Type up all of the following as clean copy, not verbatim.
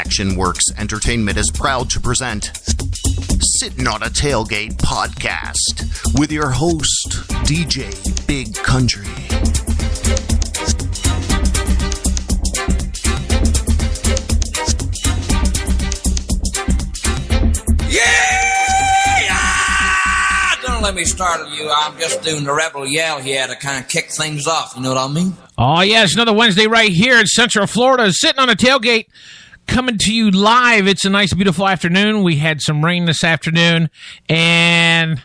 Action Works Entertainment is proud to present Sittin' on a Tailgate podcast with your host, DJ Big Country. Don't let me startle you. I'm just doing the rebel yell here to kind of kick things off. You know what I mean? Oh, yes. Another Wednesday right here in Central Florida. Sitting on a tailgate, coming to you live. It's a nice, beautiful afternoon. We had some rain this afternoon, and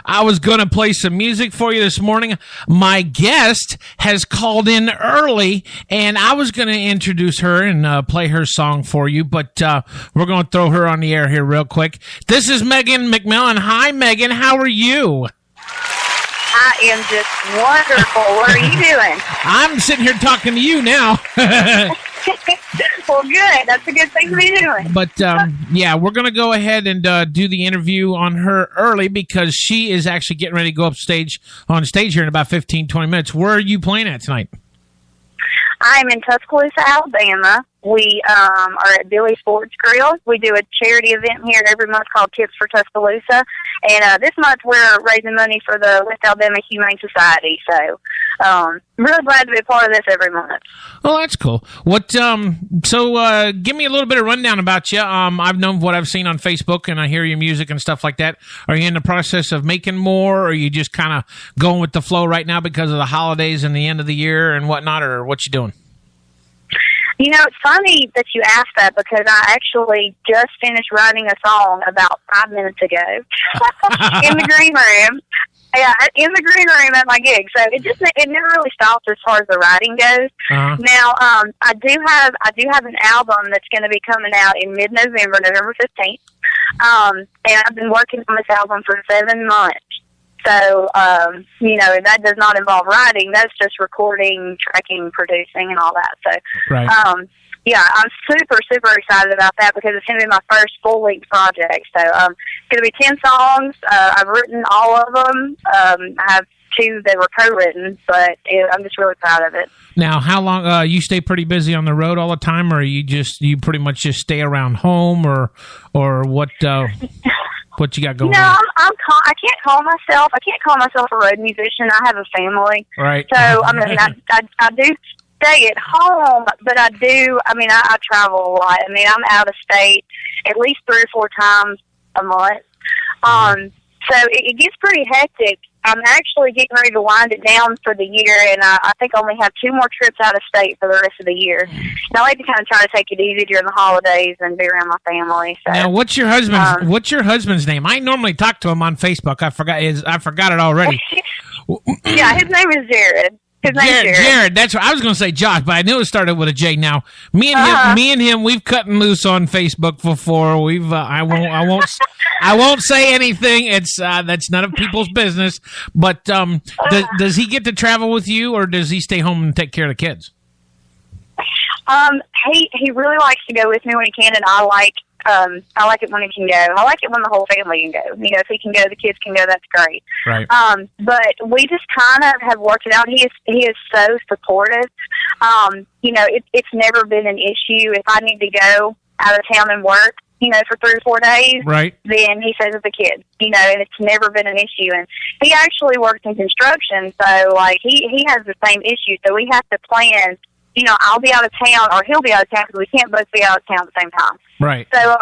I was going to play some music for you this morning. My guest has called in early, and I was going to introduce her and play her song for you, but we're going to throw her on the air here real quick. This is Megan McMillan. Hi, Megan. How are you? I am just wonderful. What are you doing? I'm sitting here talking to you now. Well, good. That's a good thing to be doing. But, yeah, we're going to go ahead and do the interview on her early because she is actually getting ready to go on stage here in about 15, 20 minutes. Where are you playing at tonight? I'm in Tuscaloosa, Alabama. We are at Billy Sports Grill. We do a charity event here every month called Tips for Tuscaloosa. And this month we're raising money for the West Alabama Humane Society. So I'm really glad to be a part of this every month. Well, that's cool. What? So give me a little bit of rundown about you. I've known what I've seen on Facebook, and I hear your music and stuff like that. Are you in the process of making more, or are you just kind of going with the flow right now because of the holidays and the end of the year and whatnot, or what you doing? You know, it's funny that you asked that because I actually just finished writing a song about 5 minutes ago in the green room. Yeah, in the green room at my gig. So it never really stops as far as the writing goes. Uh-huh. Now, I do have an album that's going to be coming out in mid-November, November 15th. And I've been working on this album for 7 months. So, you know, that does not involve writing. That's just recording, tracking, producing, and all that. So, right. Yeah, I'm super, super excited about that because it's going to be my first full-length project. So, it's going to be 10 songs. I've written all of them. I have 2 that were co-written, but I'm just really proud of it. Now, how long, you stay pretty busy on the road all the time, or you pretty much just stay around home, or what, what you got going on? No, I can't call myself a road musician. I have a family. Right. So, I mean, I do stay at home, but I travel a lot. I mean, I'm out of state at least 3 or 4 times a month. So it gets pretty hectic. I'm actually getting ready to wind it down for the year, and I think I only have 2 more trips out of state for the rest of the year. And I like to kind of try to take it easy during the holidays and be around my family. So, now, what's your husband's name? I normally talk to him on Facebook. I forgot it already. Yeah, his name is Jared. Jared, that's what I was going to say, Josh, but I knew it started with a J. Now, me and him, we've cut loose on Facebook before. We've I won't say anything. It's that's none of people's business. But does he get to travel with you, or does he stay home and take care of the kids? He really likes to go with me when he can, and I like it when he can go. I like it when the whole family can go. You know, if he can go, the kids can go. That's great. Right. But we just kind of have worked it out. He is so supportive. You know, it's never been an issue. If I need to go out of town and work, you know, for 3 or 4 days, right, then he stays with the kids. You know, and it's never been an issue. And he actually works in construction, so like he has the same issue. So we have to plan. You know, I'll be out of town, or he'll be out of town, because we can't both be out of town at the same time. Right. So,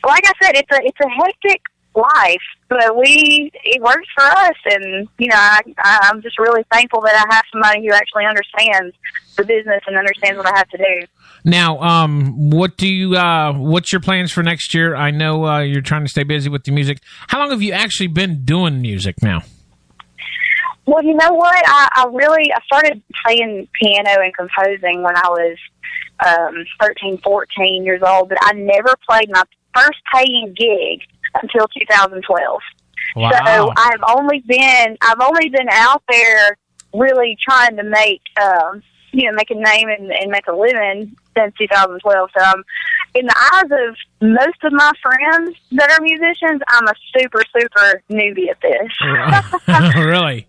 like I said, it's a hectic life, but it works for us, and you know, I'm just really thankful that I have somebody who actually understands the business and understands what I have to do. Now, what's your plans for next year? I know you're trying to stay busy with the music. How long have you actually been doing music now? Well, you know what? I started playing piano and composing when I was 13, 14 years old, but I never played my first paying gig until 2012. Wow. So I've only been out there really trying to make make a name and make a living since 2012. So in the eyes of most of my friends that are musicians, I'm a super, super newbie at this. Really?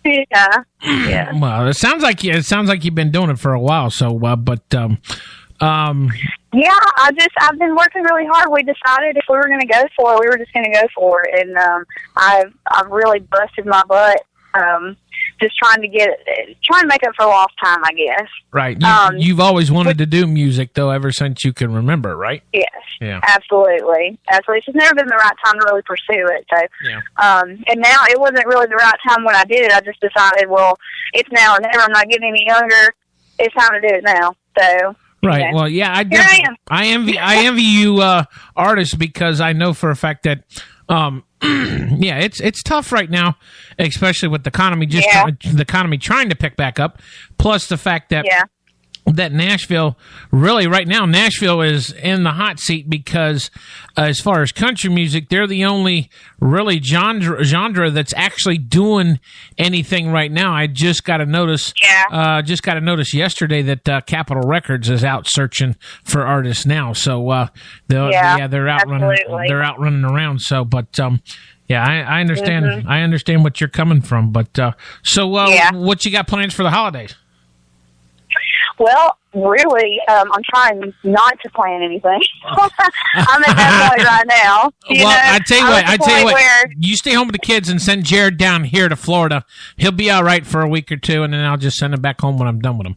Yeah. Well, it sounds like you've been doing it for a while. So, Yeah, I've been working really hard. We decided if we were going to go for it, we were just going to go for it, and I've really busted my butt, just trying to make up for lost time, I guess. Right. You've always wanted to do music, though, ever since you can remember, right? Yes. Yeah. Absolutely. It's just never been the right time to really pursue it. So, yeah. And now it wasn't really the right time when I did it. I just decided, well, it's now or never. I'm not getting any younger. It's time to do it now. So. Right. Well, yeah, I envy you artists, because I know for a fact that yeah, it's tough right now, especially with the economy the economy trying to pick back up, plus the fact that that Nashville, really right now, Nashville is in the hot seat because as far as country music, they're the only really genre that's actually doing anything right now. I just got to notice yesterday that Capitol Records is out searching for artists now. So they're out running around. So, but yeah, I understand. Mm-hmm. I understand what you're coming from. But what you got plans for the holidays? Well, really, I'm trying not to plan anything. I'm at that point right now. I tell you what, you stay home with the kids and send Jared down here to Florida. He'll be all right for a week or two, and then I'll just send him back home when I'm done with him.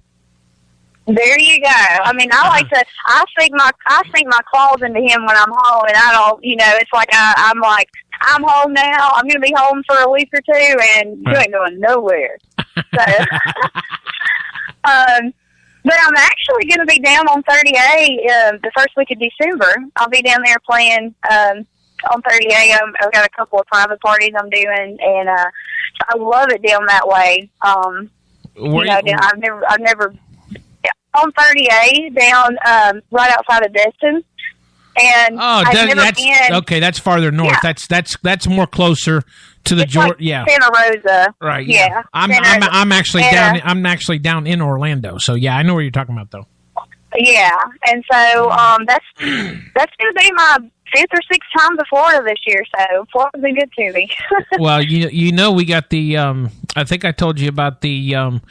There you go. I mean, I sink my claws into him when I'm home, and I don't, it's like I'm like, I'm home now. I'm going to be home for a week or two, and you ain't going nowhere. So, but I'm actually going to be down on 38 the first week of December. I'll be down there playing on 38. I've got a couple of private parties I'm doing, and so I love it down that way. I've never on 38 down right outside of Destin. And that's farther north. Yeah. That's more closer to the Georgia. Like Santa Rosa. Right. Yeah. I'm actually down in Orlando. So yeah, I know where you're talking about though. Yeah, and so that's going to be my 5th or 6th time to Florida this year, so Florida's been good to me. Well, we got the I think I told you about the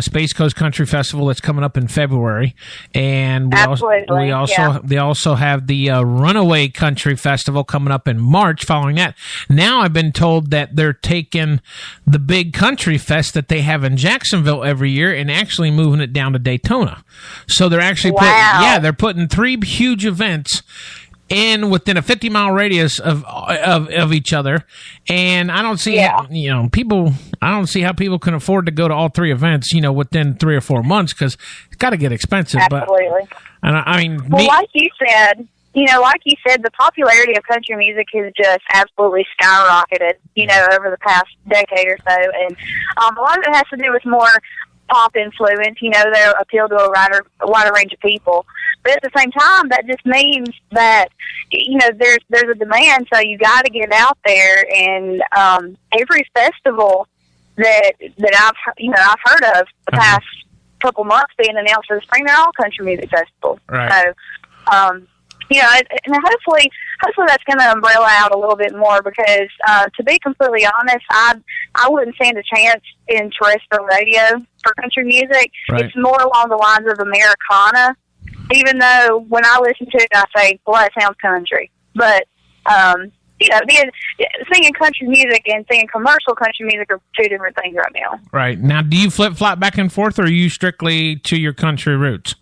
Space Coast Country Festival that's coming up in February, and they also have the Runaway Country Festival coming up in March. Following that, now I've been told that they're taking the big country fest that they have in Jacksonville every year and actually moving it down to Daytona. So they're actually they're putting 3 huge events within a 50-mile radius of each other, and I don't see I don't see how people can afford to go to all 3 events within 3 or 4 months, because it's got to get expensive. Absolutely. But I mean, like you said, the popularity of country music has just absolutely skyrocketed over the past decade or so, and a lot of it has to do with more pop influence. They appeal to a wider range of people. But at the same time, that just means that there's a demand, so you got to get out there. And every festival that I've heard of the past couple months being announced for the spring, they're all country music festivals. Right. So, and hopefully that's going to umbrella out a little bit more, because to be completely honest, I wouldn't stand a chance in terrestrial radio for country music. Right. It's more along the lines of Americana. Even though when I listen to it, I say, well, that sounds country. But, singing country music and singing commercial country music are 2 different things right now. Right. Now, do you flip-flop back and forth, or are you strictly to your country roots?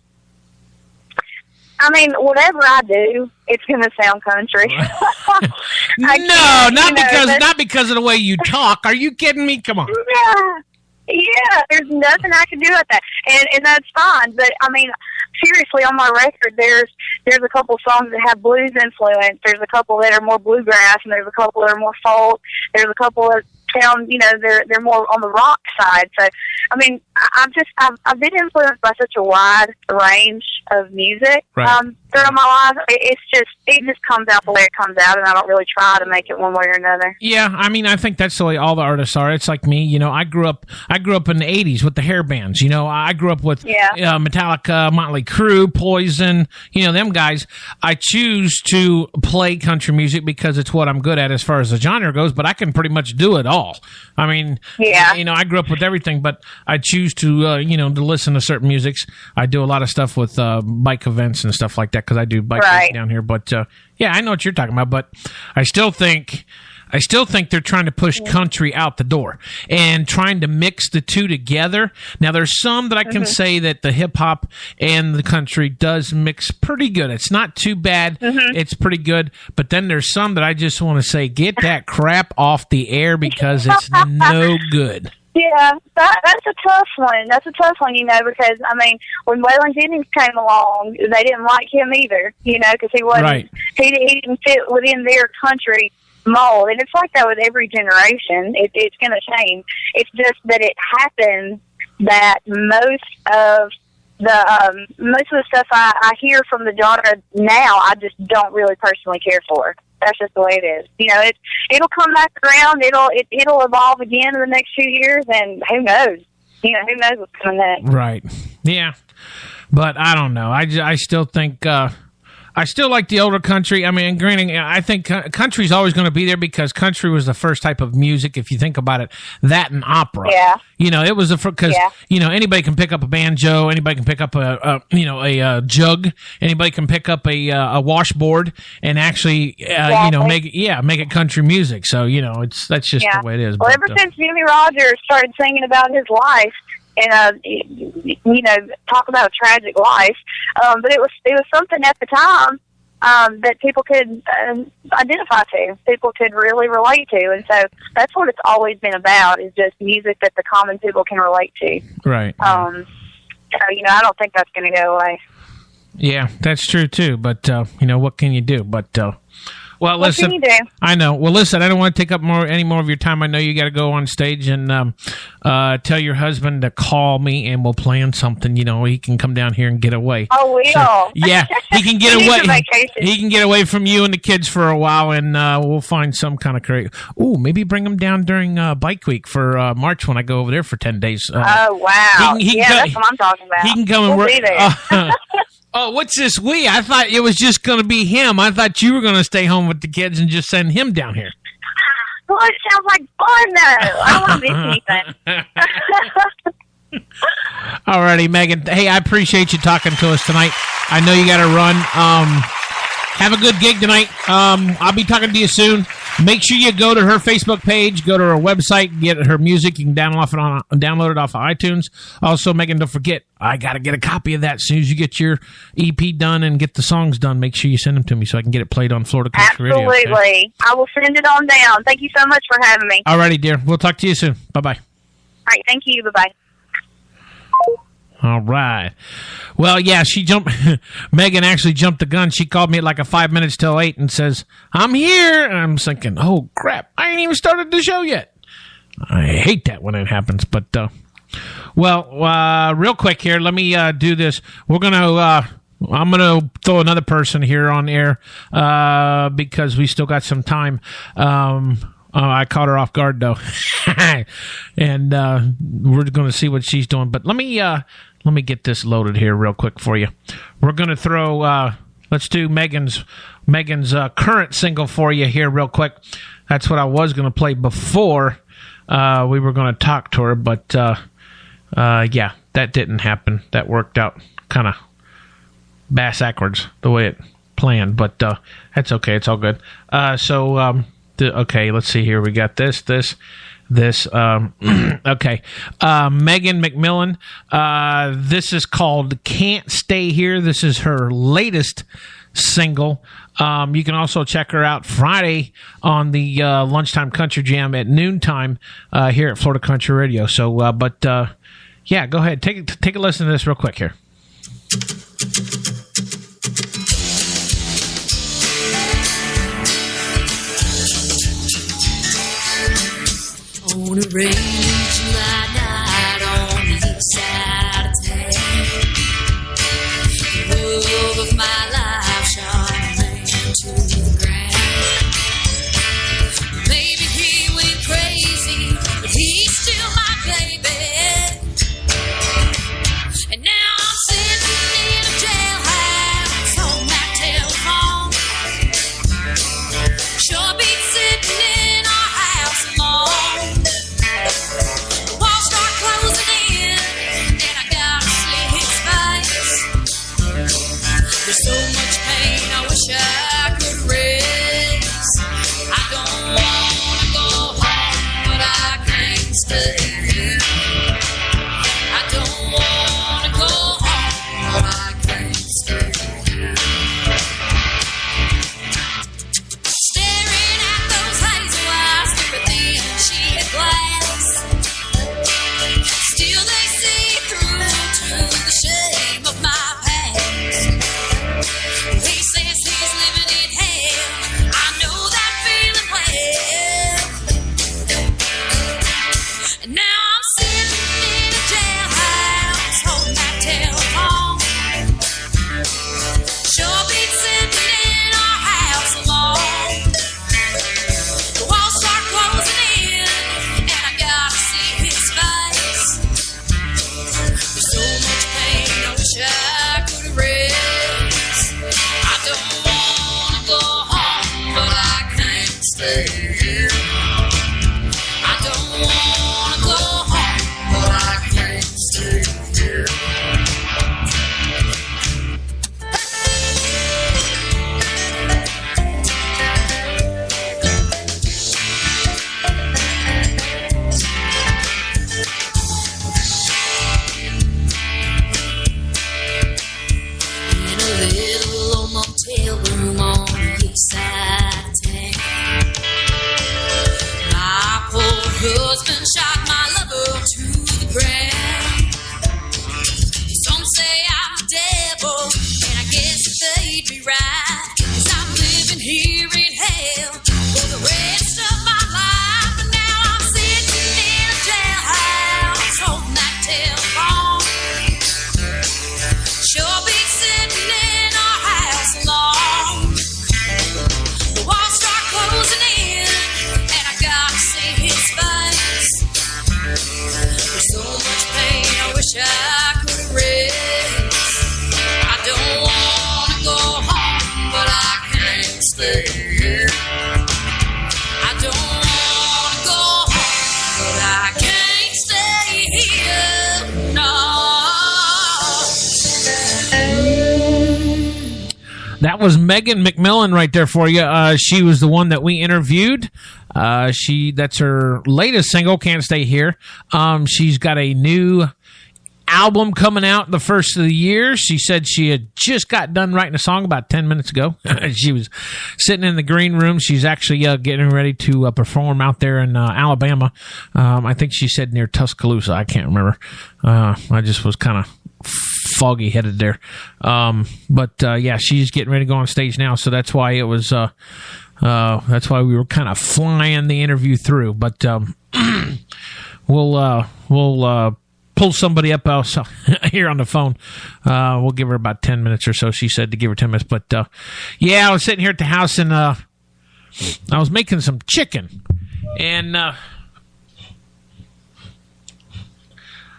I mean, whatever I do, it's going to sound country. Not because of the way you talk. Are you kidding me? Come on. Yeah, there's nothing I can do with that, and that's fine. But I mean, seriously, on my record, there's a couple songs that have blues influence. There's a couple that are more bluegrass, and there's a couple that are more folk. There's a couple that sound, they're more on the rock side. So, I mean, I've been influenced by such a wide range of music. Right. throughout my life, it just comes out the way it comes out, and I don't really try to make it one way or another. Yeah, I mean, I think that's the way all the artists are. It's like me, you know. I grew up in the '80s with the hair bands. You know, I grew up with Metallica, Motley Crue, Poison. You know, them guys. I choose to play country music because it's what I'm good at as far as the genre goes. But I can pretty much do it all. I mean, you know, I grew up with everything, but I choose to to listen to certain musics. I do a lot of stuff with bike events and stuff like that because I do bike events down here. But yeah, I know what you're talking about. But I still think they're trying to push country out the door and trying to mix the two together. Now, there's some that I can say that the hip hop and the country does mix pretty good. It's not too bad. It's pretty good. But then there's some that I just want to say, get that crap off the air because it's no good. Yeah, that's a tough one. That's a tough one, you know, because, I mean, when Waylon Jennings came along, they didn't like him either, you know, because he wasn't, he didn't fit within their country mold. And it's like that with every generation. It's going to change. It's just that it happens that most of the stuff I hear from the genre now, I just don't really personally care for. That's just the way it is. You know, it'll come back around. It'll evolve again in the next few years, and who knows? You know, who knows what's coming next? Right. Yeah. But I don't know. I still think I still like the older country. I mean, granted, I think country's always going to be there because country was the first type of music, if you think about it, that and opera. Yeah. You know, it was because you know, anybody can pick up a banjo, anybody can pick up a jug, anybody can pick up a washboard and actually make it country music. So you know, that's just the way it is. Well, ever since Jimmy Rogers started singing about his life, and you know, talk about a tragic life, but it was something at the time that people could identify to, people could really relate to, and so that's what it's always been about, is just music that the common people can relate to. Right. So you know, I don't think that's going to go away. Yeah, that's true too. But you know, what can you do? But well, what listen, can you do? I know. Well, listen, I don't want to take up any more of your time. I know you got to go on stage and tell your husband to call me, and we'll plan something. You know, he can come down here and get away. Oh, we will. Yeah, he can get away. He can get away from you and the kids for a while, and we'll find some kind of creative. Ooh, maybe bring him down during Bike Week for March when I go over there for 10 days. Oh, wow. That's what I'm talking about. He can come and work. Be there. Oh, what's this we? I thought it was just going to be him. I thought you were going to stay home with the kids and just send him down here. Well, it sounds like fun, though. I don't want to miss anything. All righty, Megan. Hey, I appreciate you talking to us tonight. I know you got to run. Have a good gig tonight. I'll be talking to you soon. Make sure you go to her Facebook page, go to her website, get her music. You can download it off of iTunes. Also, Megan, don't forget, I got to get a copy of that as soon as you get your EP done and get the songs done. Make sure you send them to me so I can get it played on Florida Country Radio. Absolutely. Okay? I will send it on down. Thank you so much for having me. All righty, dear. We'll talk to you soon. Bye-bye. All right. Thank you. Bye-bye. All right. Well, yeah, Megan actually jumped the gun. She called me at like 5 minutes till 8 and says, I'm here. And I'm thinking, oh, crap, I ain't even started the show yet. I hate that when it happens. But, real quick here, let me do this. I'm going to throw another person here on air because we still got some time. I caught her off guard, though. And we're going to see what she's doing. But let me get this loaded here real quick for you. We're going to throw, let's do Megan's current single for you here real quick. That's what I was going to play before we were going to talk to her. But, yeah, that didn't happen. That worked out kind of bass backwards the way it planned. But that's okay. It's all good. Okay, let's see here. We got this. Okay. Megan McMillan. This is called Can't Stay Here. This is her latest single. You can also check her out Friday on the Lunchtime Country Jam at noontime here at Florida Country Radio. So, yeah, go ahead. Take a listen to this real quick here. On a rainy July night on the east side of town, the love of my life to the ground. Maybe he went crazy, but he's still my baby. And now I'm sitting in a jailhouse on that telephone. Sure beats sitting in our house alone. The walls start closing in, and I gotta see his face. There's so much pain, I wish I could erase. I don't wanna go home, but I can't stay here. I don't wanna go home, but I can't stay here. Staring at those hazel eyes through a thin sheet of glass. Still they see through to the shame of my past. He says he's living in hell. I know that feeling well. And now I'm sitting in a jailhouse holding that telephone. Sure beats sitting in our house alone. The walls start closing in, and I gotta see his face. There's so much pain, I wish I could erase. I don't wanna go home, but I can't stay here. I don't wanna go home, but I can't stay here. In a little old motel room on the east side of town, my poor husband shot my lover to the ground. Some say I'm the devil, and I guess they'd be right, 'cause I'm living here in hell for the rest of my life. And now I'm sitting in a jailhouse holding that telephone. Sure beats sitting in our house alone. The walls start closing in, and I gotta see his face. There's so much pain, I wish I could erase. I don't wanna go home, but I can't stay here. I don't wanna go home, but I can't stay here. No. That was Megan McMillan right there for you. She was the one that we interviewed. That's her latest single, Can't Stay Here. She's got a new album coming out the first of the year. She said she had just got done writing a song about 10 minutes ago. She was sitting in the green room. She's actually getting ready to perform out there in Alabama. I think she said near Tuscaloosa. I can't remember. I just was kind of foggy headed there. But yeah, she's getting ready to go on stage now. So that's why it was, that's why we were kind of flying the interview through. But we'll pull somebody up else here on the phone. We'll give her about 10 minutes or so. She said to give her 10 minutes. But yeah, I was sitting here at the house and I was making some chicken. And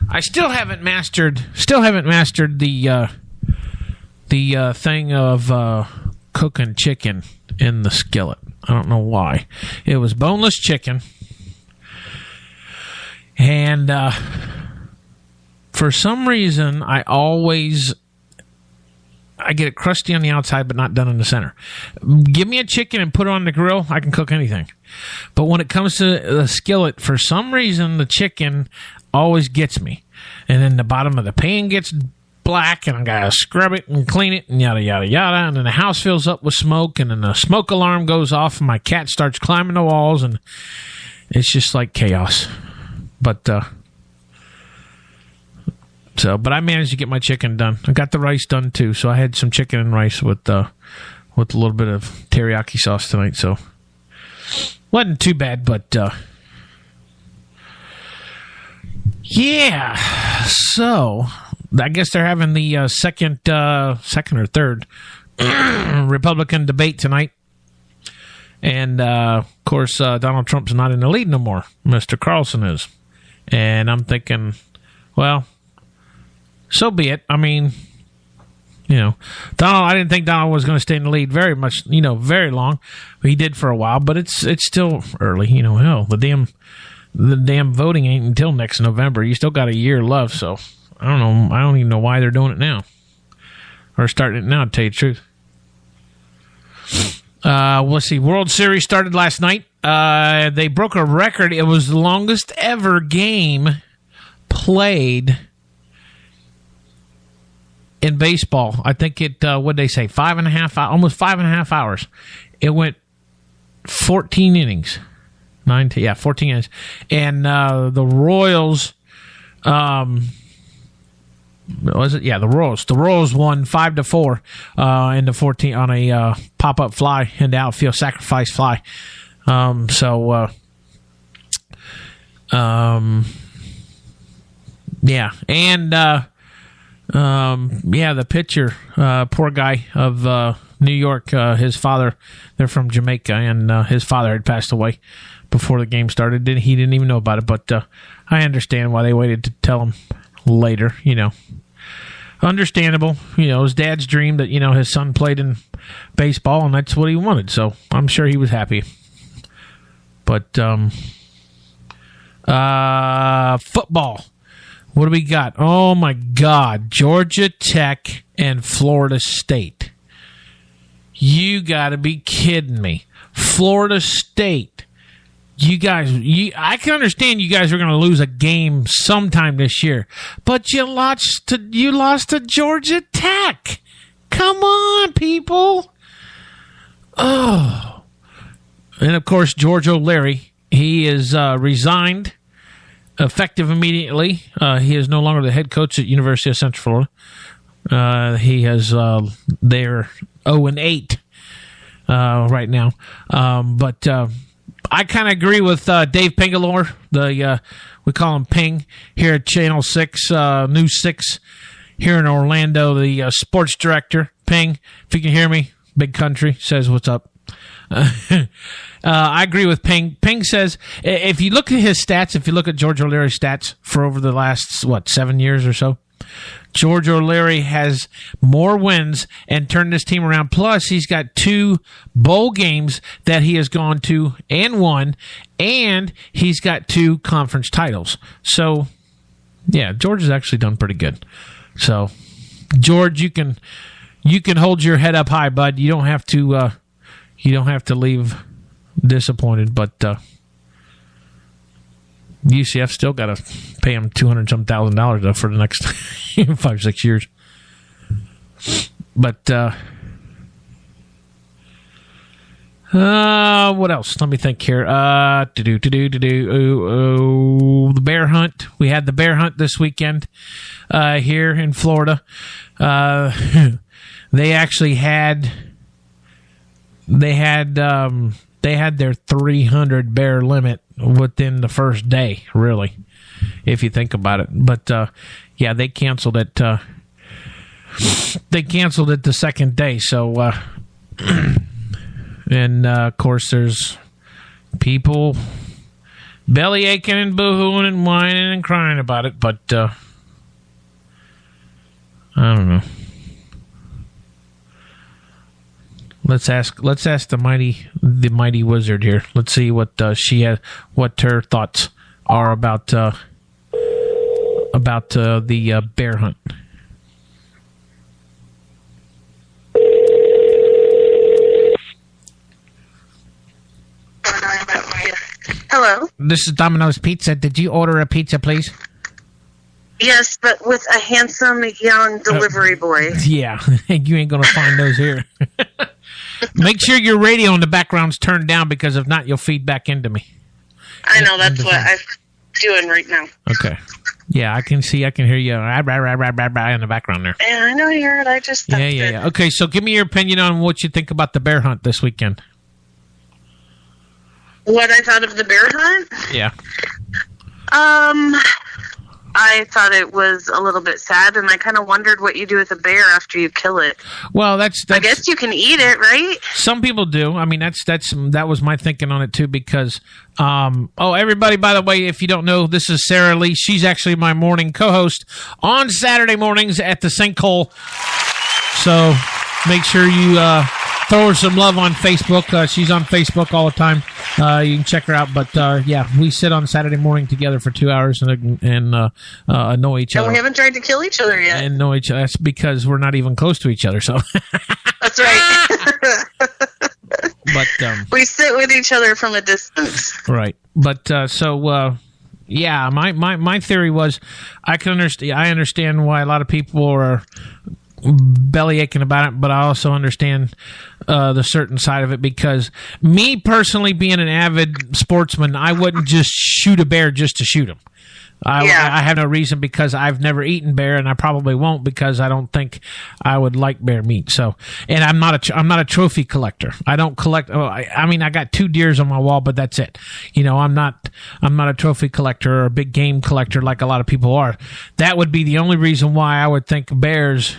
I still haven't mastered the thing of cooking chicken in the skillet. I don't know why. It was boneless chicken, and for some reason I get it crusty on the outside but not done in the center. Give me a chicken and put it on the grill, I can cook anything. But when it comes to the skillet, for some reason the chicken always gets me. And then the bottom of the pan gets black, and I gotta scrub it and clean it and yada yada yada. And then the house fills up with smoke, and then the smoke alarm goes off, and my cat starts climbing the walls, and it's just like chaos. But but I managed to get my chicken done. I got the rice done too, so I had some chicken and rice with a little bit of teriyaki sauce tonight. So wasn't too bad, but yeah. So I guess they're having the second or third Republican debate tonight. And, of course, Donald Trump's not in the lead no more. Mr. Carlson is. And I'm thinking, well, so be it. I mean, I didn't think Donald was going to stay in the lead very much, very long. He did for a while, but it's still early. Hell, the damn voting ain't until next November. You still got a year left, so I don't know. I don't even know why they're doing it now. Or starting it now, to tell you the truth. Let's see. World Series started last night. They broke a record. It was the longest ever game played in baseball. I think it, what'd they say? 5.5, almost 5.5 hours. It went 14 innings. 14 innings. And the Royals, was it? Yeah, the Royals. The Royals won 5-4 in the 14 on a pop-up fly in the outfield, sacrifice fly. Yeah, and the pitcher, poor guy of New York, his father, they're from Jamaica, and his father had passed away before the game started. He didn't even know about it, but I understand why they waited to tell him later, Understandable. His dad's dream that, his son played in baseball, and that's what he wanted, so I'm sure he was happy. But football. What do we got? Oh, my God. Georgia Tech and Florida State. You got to be kidding me. Florida State. You guys, I can understand you guys are going to lose a game sometime this year, but you lost to Georgia Tech. Come on, people. Oh. And, of course, George O'Leary, he is resigned. Effective immediately. He is no longer the head coach at University of Central Florida. He has they're 0-8 right now. But I kind of agree with Dave Pingalore. We call him Ping here at Channel 6, News 6 here in Orlando. The sports director, Ping. If you can hear me, Big Country says what's up. I agree with Ping. Ping says, if you look at his stats, if you look at George O'Leary's stats for over the last, 7 years or so, George O'Leary has more wins and turned this team around. Plus, he's got 2 bowl games that he has gone to and won, and he's got 2 conference titles. So, yeah, George has actually done pretty good. So, George, you can hold your head up high, bud. You don't have to leave disappointed, but UCF still got to pay him $200,000 though for the next 5-6 years. But what else? Let me think here. The bear hunt. We had the bear hunt this weekend here in Florida. They actually had. They had their 300 bear limit within the first day, really, if you think about it. But, they canceled it. They canceled it the second day. So, and, of course, there's people belly aching and boo-hooing and whining and crying about it. But, I don't know. Let's ask the mighty wizard here. Let's see what what her thoughts are about the bear hunt. Hello. This is Domino's Pizza. Did you order a pizza, please? Yes, but with a handsome young delivery boy. Yeah, you ain't gonna find those here. Make sure your radio in the background's turned down, because if not, you'll feed back into me. I know, that's what I'm doing right now. Okay. Yeah, I can hear you in the background there. Yeah, I know you heard. I just Yeah. Okay, so give me your opinion on what you think about the bear hunt this weekend. What I thought of the bear hunt? Yeah. I I thought it was a little bit sad, and I kind of wondered what you do with a bear after you kill it. Well, that's I guess you can eat it, right? some people do. I mean, that was my thinking on it too, because everybody, by the way, if you don't know, this is Sarah Lee. She's actually my morning co-host on Saturday mornings at the Sinkhole. So make sure you throw her some love on Facebook. She's on Facebook all the time. You can check her out. But yeah, we sit on Saturday morning together for 2 hours and annoy each other. And we haven't tried to kill each other yet. And annoy each other. That's because we're not even close to each other. So That's right. but we sit with each other from a distance. right. But yeah, my theory was I understand why a lot of people are belly aching about it, but I also understand the certain side of it, because me personally, being an avid sportsman, I wouldn't just shoot a bear just to shoot him. I have no reason, because I've never eaten bear, and I probably won't, because I don't think I would like bear meat. So, and I'm not a trophy collector. I don't collect. I mean, I got 2 deers on my wall, but that's it. You know, I'm not a trophy collector or a big game collector like a lot of people are. That would be the only reason why I would think bears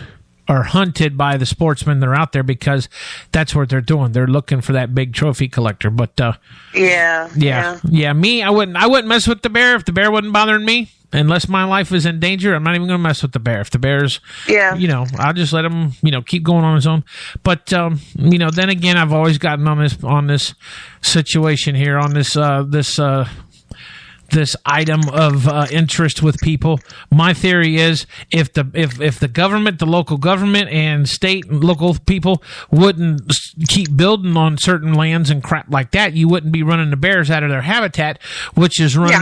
are hunted by the sportsmen that are out there, because that's what they're doing. They're looking for that big trophy collector. But Yeah. Me, I wouldn't mess with the bear if the bear wasn't bothering me. Unless my life is in danger, I'm not even going to mess with the bear. If the bear's, I'll just let him, keep going on his own. But then again, I've always gotten on this situation here, on this item of interest with people. My theory is, if the government, the local government and state and local people wouldn't keep building on certain lands and crap like that, you wouldn't be running the bears out of their habitat, which is running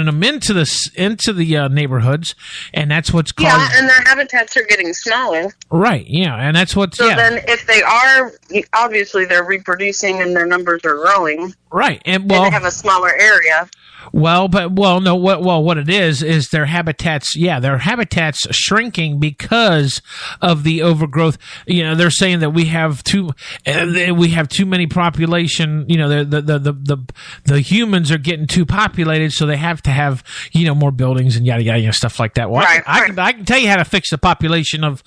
them into the neighborhoods, and that's what's caused. Yeah, and their habitats are getting smaller. Right. Yeah, and that's what's. So then, if they are, obviously they're reproducing and their numbers are growing. Right, and they have a smaller area. What it is their habitats. Yeah, their habitats shrinking because of the overgrowth. They're saying that we have too many population. The humans are getting too populated, so they have to have more buildings and yada yada, stuff like that. Well, right. I can tell you how to fix the population of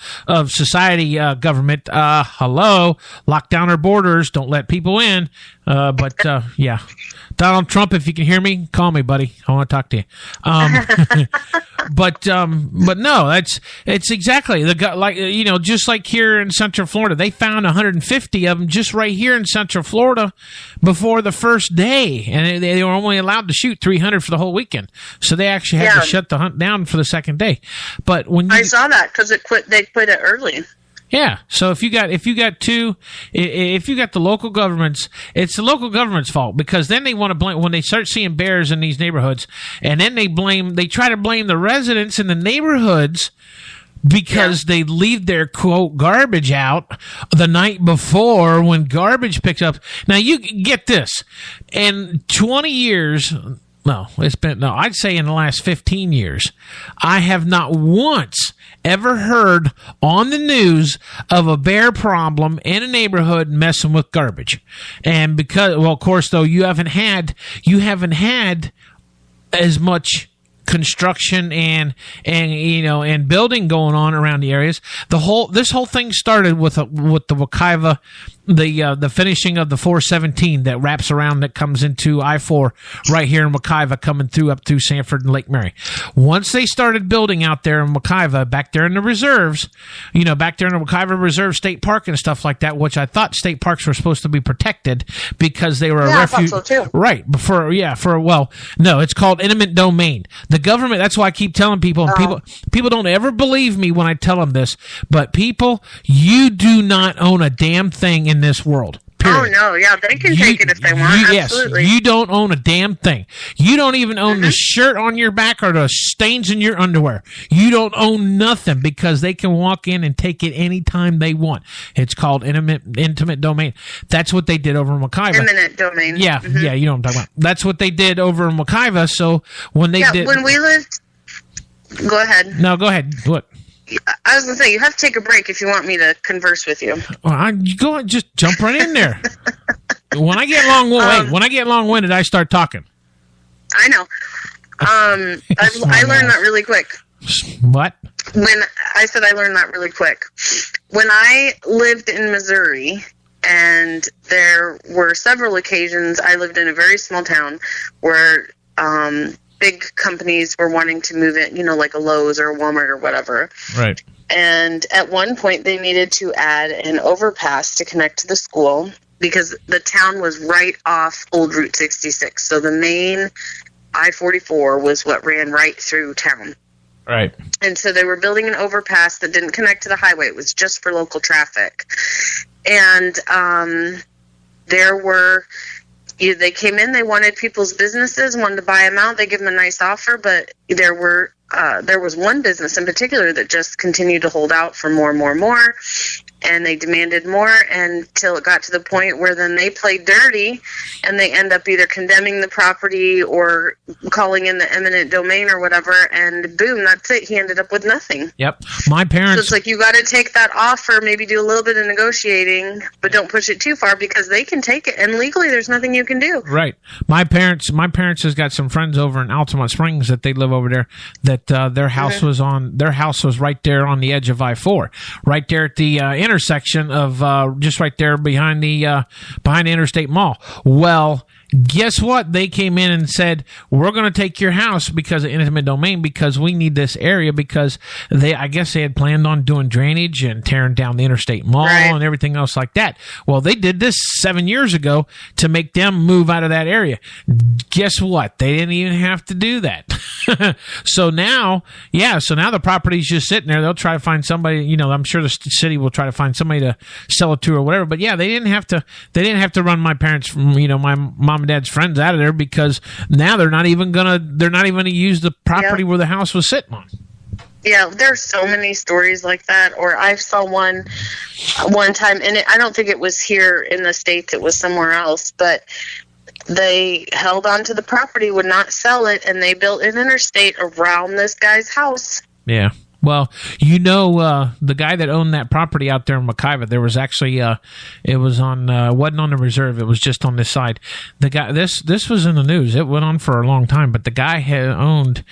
society. Government, hello, lock down our borders, don't let people in. Yeah, Donald Trump, if you can hear me, call me, buddy. I want to talk to you. But no, it's exactly just like here in Central Florida, they found 150 of them just right here in Central Florida before the first day, and they were only allowed to shoot 300 for the whole weekend, so they actually had to shut the hunt down for the second day. But when I saw that, because they quit it early. Yeah. So if you got the local governments, it's the local government's fault, because then they want to blame when they start seeing bears in these neighborhoods, and then they try to blame the residents in the neighborhoods because they leave their quote garbage out the night before when garbage picks up. Now you get this, in 20 years. I'd say in the last 15 years, I have not once ever heard on the news of a bear problem in a neighborhood messing with garbage. And because, of course, though, you haven't had as much construction and building going on around the areas. This whole thing started with the Wekiva, the finishing of the 417 that wraps around, that comes into I-4 right here in Wekiva, coming through up through Sanford and Lake Mary. Once they started building out there in Wekiva, back there in the reserves, back there in the Wekiva Reserve State Park and stuff like that, which I thought state parks were supposed to be protected because they were a refuge. I thought so too. Right. No, it's called eminent domain. The government, that's why I keep telling people, people don't ever believe me when I tell them this, but people, you do not own a damn thing in this world. Period. Oh, no, yeah, they can take it if they want, absolutely. Yes, you don't own a damn thing. You don't even own the shirt on your back or the stains in your underwear. You don't own nothing, because they can walk in and take it anytime they want. It's called intimate domain. That's what they did over in Wekiva. Eminent domain. Yeah, yeah, you know what I'm talking about. That's what they did over in Wekiva, so when they did... when we lived... Go ahead. No, go ahead. What? I was going to say, you have to take a break if you want me to converse with you. You go ahead, just jump right in there. When I get long-winded, I start talking. I know. I learned that really quick. What? When I said I learned that really quick. When I lived in Missouri, and there were several occasions, I lived in a very small town where big companies were wanting to move in, like a Lowe's or a Walmart or whatever. Right. And at one point, they needed to add an overpass to connect to the school because the town was right off Old Route 66. So the main I-44 was what ran right through town. Right. And so they were building an overpass that didn't connect to the highway. It was just for local traffic. And they came in, they wanted people's businesses, wanted to buy them out. They give them a nice offer, but there was one business in particular that just continued to hold out for more, and they demanded more until it got to the point where then they played dirty, and they end up either condemning the property or calling in the eminent domain or whatever, and boom, that's it. He ended up with nothing. Yep. My parents... So it's like you got to take that offer, maybe do a little bit of negotiating, but don't push it too far because they can take it, and legally there's nothing you can do. Right. My parents has got some friends over in Altamont Springs that they live over there that their house was right there on the edge of I-4, right there at the intersection of just right there behind the Interstate Mall. Well, guess what? They came in and said, we're going to take your house because of intimate domain because we need this area because I guess they had planned on doing drainage and tearing down the Interstate Mall and everything else like that. Well, they did this 7 years ago to make them move out of that area. Guess what? They didn't even have to do that. So now the property's just sitting there. They'll try to find somebody, I'm sure the city will try to find somebody to sell it to or whatever. But yeah, they didn't have to run my parents from, my mom and dad's friends out of there because now they're not even gonna use the property where the house was sitting on. Yeah, there's so many stories like that. Or I saw one time, and I don't think it was here in the States, it was somewhere else, but they held on to the property, would not sell it, and they built an interstate around this guy's house. Yeah. Well, the guy that owned that property out there in McIva, there was actually, it was wasn't on the reserve. It was just on this side. The guy, this was in the news. It went on for a long time, but the guy had owned,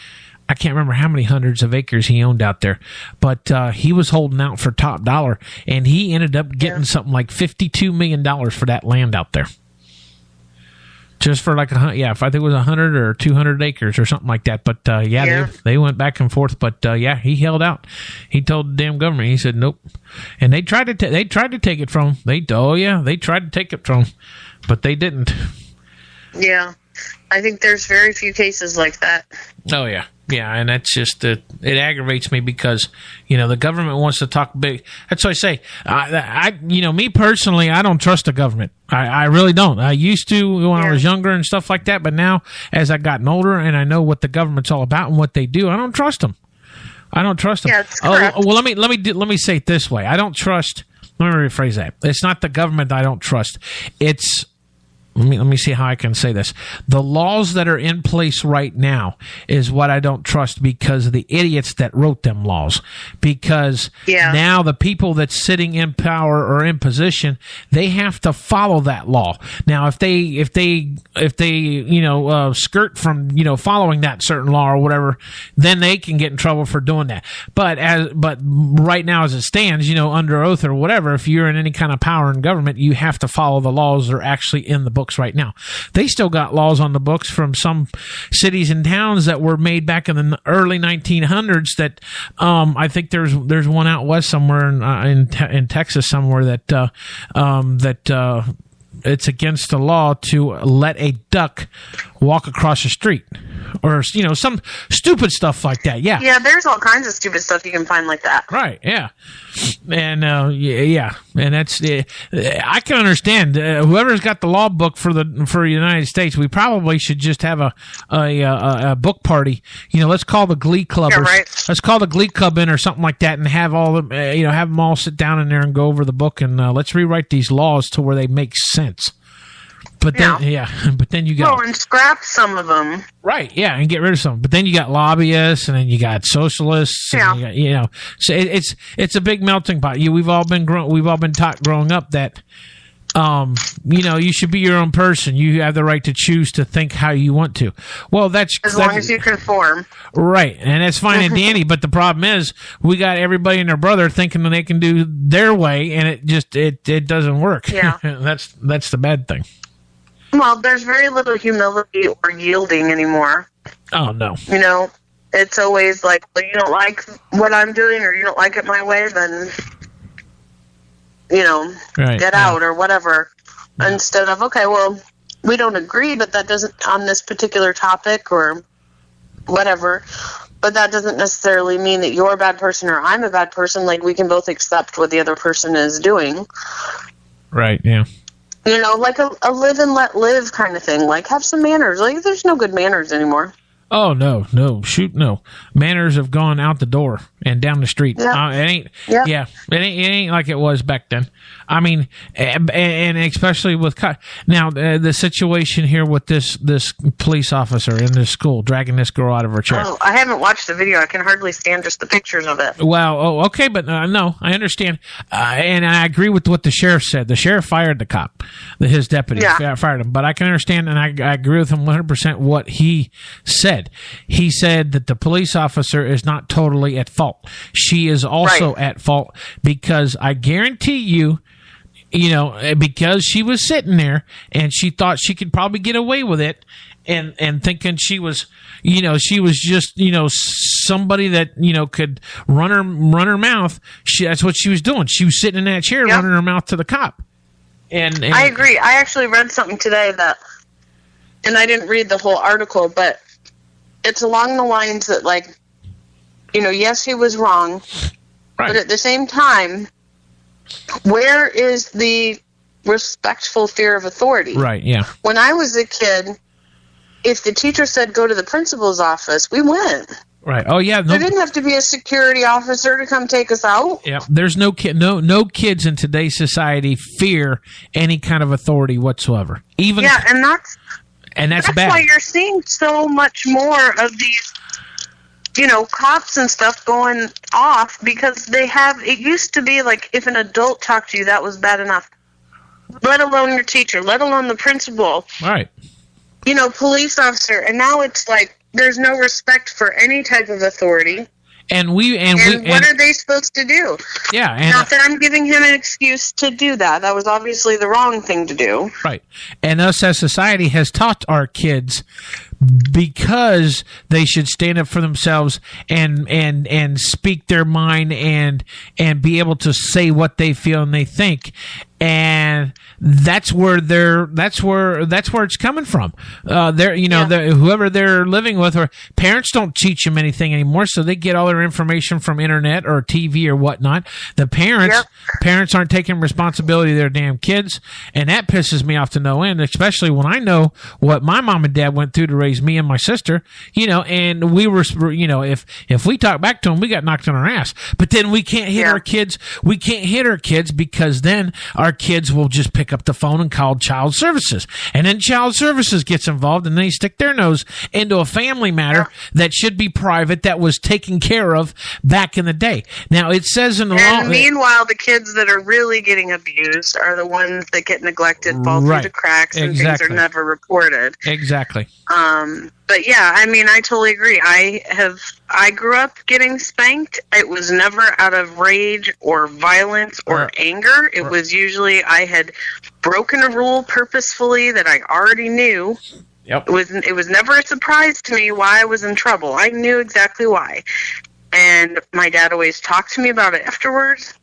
I can't remember how many hundreds of acres he owned out there, but he was holding out for top dollar, and he ended up getting something like $52 million for that land out there. Just for like if I think it was 100 or 200 acres or something like that. But they went back and forth. But he held out. He told the damn government. He said nope. And they tried to take it from him. They tried to take it from him, but they didn't. Yeah, I think there's very few cases like that. Oh yeah. Yeah, and that's just it aggravates me because the government wants to talk big. That's what I say. Me personally, I don't trust the government. I really don't. I used to when I was younger and stuff like that, but now as I've gotten older and I know what the government's all about and what they do, I don't trust them. I don't trust them. Yeah, that's correct. Well, let me say it this way. I don't trust. Let me rephrase that. It's not the government I don't trust. It's Let me see how I can say this. The laws that are in place right now is what I don't trust because of the idiots that wrote them laws. Because now the people that's sitting in power or in position, they have to follow that law. Now, if they skirt from following that certain law or whatever, then they can get in trouble for doing that. But right now, as it stands, under oath or whatever, if you're in any kind of power in government, you have to follow the laws that are actually in the books right now. They still got laws on the books from some cities and towns that were made back in the early 1900s that I think there's one out west somewhere in Texas somewhere that it's against the law to let a duck walk across the street or some stupid stuff like that. Yeah, there's all kinds of stupid stuff you can find like that. Right. Yeah. And and that's I can understand whoever's got the law book for the United States. We probably should just have a book party. Let's call the Glee Club. Let's call the Glee Club in or something like that, and have all them have them all sit down in there and go over the book and let's rewrite these laws to where they make sense. But then you got and scrap some of them, right? Yeah, and get rid of some. But then you got lobbyists, and then you got socialists. And you got, so it's a big melting pot. We've all been taught growing up that you should be your own person. You have the right to choose to think how you want to. Well, that's as long as you conform. Right, and that's fine and dandy, but the problem is we got everybody and their brother thinking that they can do their way, and it doesn't work. Yeah. That's the bad thing. Well, there's very little humility or yielding anymore. Oh, no. It's always like, well, you don't like what I'm doing or you don't like it my way, then, get out or whatever. Yeah. Instead of, okay, well, we don't agree, but that doesn't, on this particular topic or whatever, but that doesn't necessarily mean that you're a bad person or I'm a bad person. Like, we can both accept what the other person is doing. Right, yeah. Like a live and let live kind of thing. Like, have some manners. Like, there's no good manners anymore. Oh, no. Shoot, no. Manners have gone out the door and down the street. Yeah. It ain't like it was back then. I mean, and especially with now the situation here with this police officer in this school dragging this girl out of her chair. Oh, I haven't watched the video. I can hardly stand just the pictures of it. Well, okay, but no, I understand, and I agree with what the sheriff said. The sheriff fired the cop, his deputy fired him. But I can understand, and I agree with him 100% what he said. He said that the police officer is not totally at fault. She is also at fault because I guarantee you, because she was sitting there and she thought she could probably get away with it and thinking she was just, somebody that, could run her mouth. That's what she was doing. She was sitting in that chair running her mouth to the cop. And I agree. I actually read something today and I didn't read the whole article, but it's along the lines that, like, yes, he was wrong, but at the same time, where is the respectful fear of authority? Right, yeah. When I was a kid, if the teacher said go to the principal's office, we went. Right. Oh, yeah. There didn't have to be a security officer to come take us out. Yeah. There's no kids in today's society fear any kind of authority whatsoever. And that's bad. Why you're seeing so much more of these, cops and stuff going off, because it used to be like if an adult talked to you, that was bad enough. Let alone your teacher, let alone the principal. Right. Police officer. And now it's like there's no respect for any type of authority. And what are they supposed to do? Yeah. Not that I'm giving him an excuse to do that. That was obviously the wrong thing to do. Right. And us as society has taught our kids, because they should stand up for themselves and speak their mind and be able to say what they feel and they think. And that's where it's coming from. Whoever they're living with, or parents don't teach them anything anymore, so they get all their information from internet or TV or whatnot. The parents aren't taking responsibility of their damn kids, and that pisses me off to no end, especially when I know what my mom and dad went through to raise me and my sister, and we were, if we talk back to them, we got knocked on our ass. But then we can't hit our kids. We can't hit our kids because then our kids will just pick up the phone and call child services, and then child services gets involved, and they stick their nose into a family matter that should be private, that was taken care of back in the day. Now it says in the law. And meanwhile, the kids that are really getting abused are the ones that get neglected, fall through the cracks, and things are never reported. Exactly. But yeah, I mean, I totally agree. I grew up getting spanked. It was never out of rage or violence or anger. It was usually I had broken a rule purposefully that I already knew. Yep. It was never a surprise to me why I was in trouble. I knew exactly why. And my dad always talked to me about it afterwards.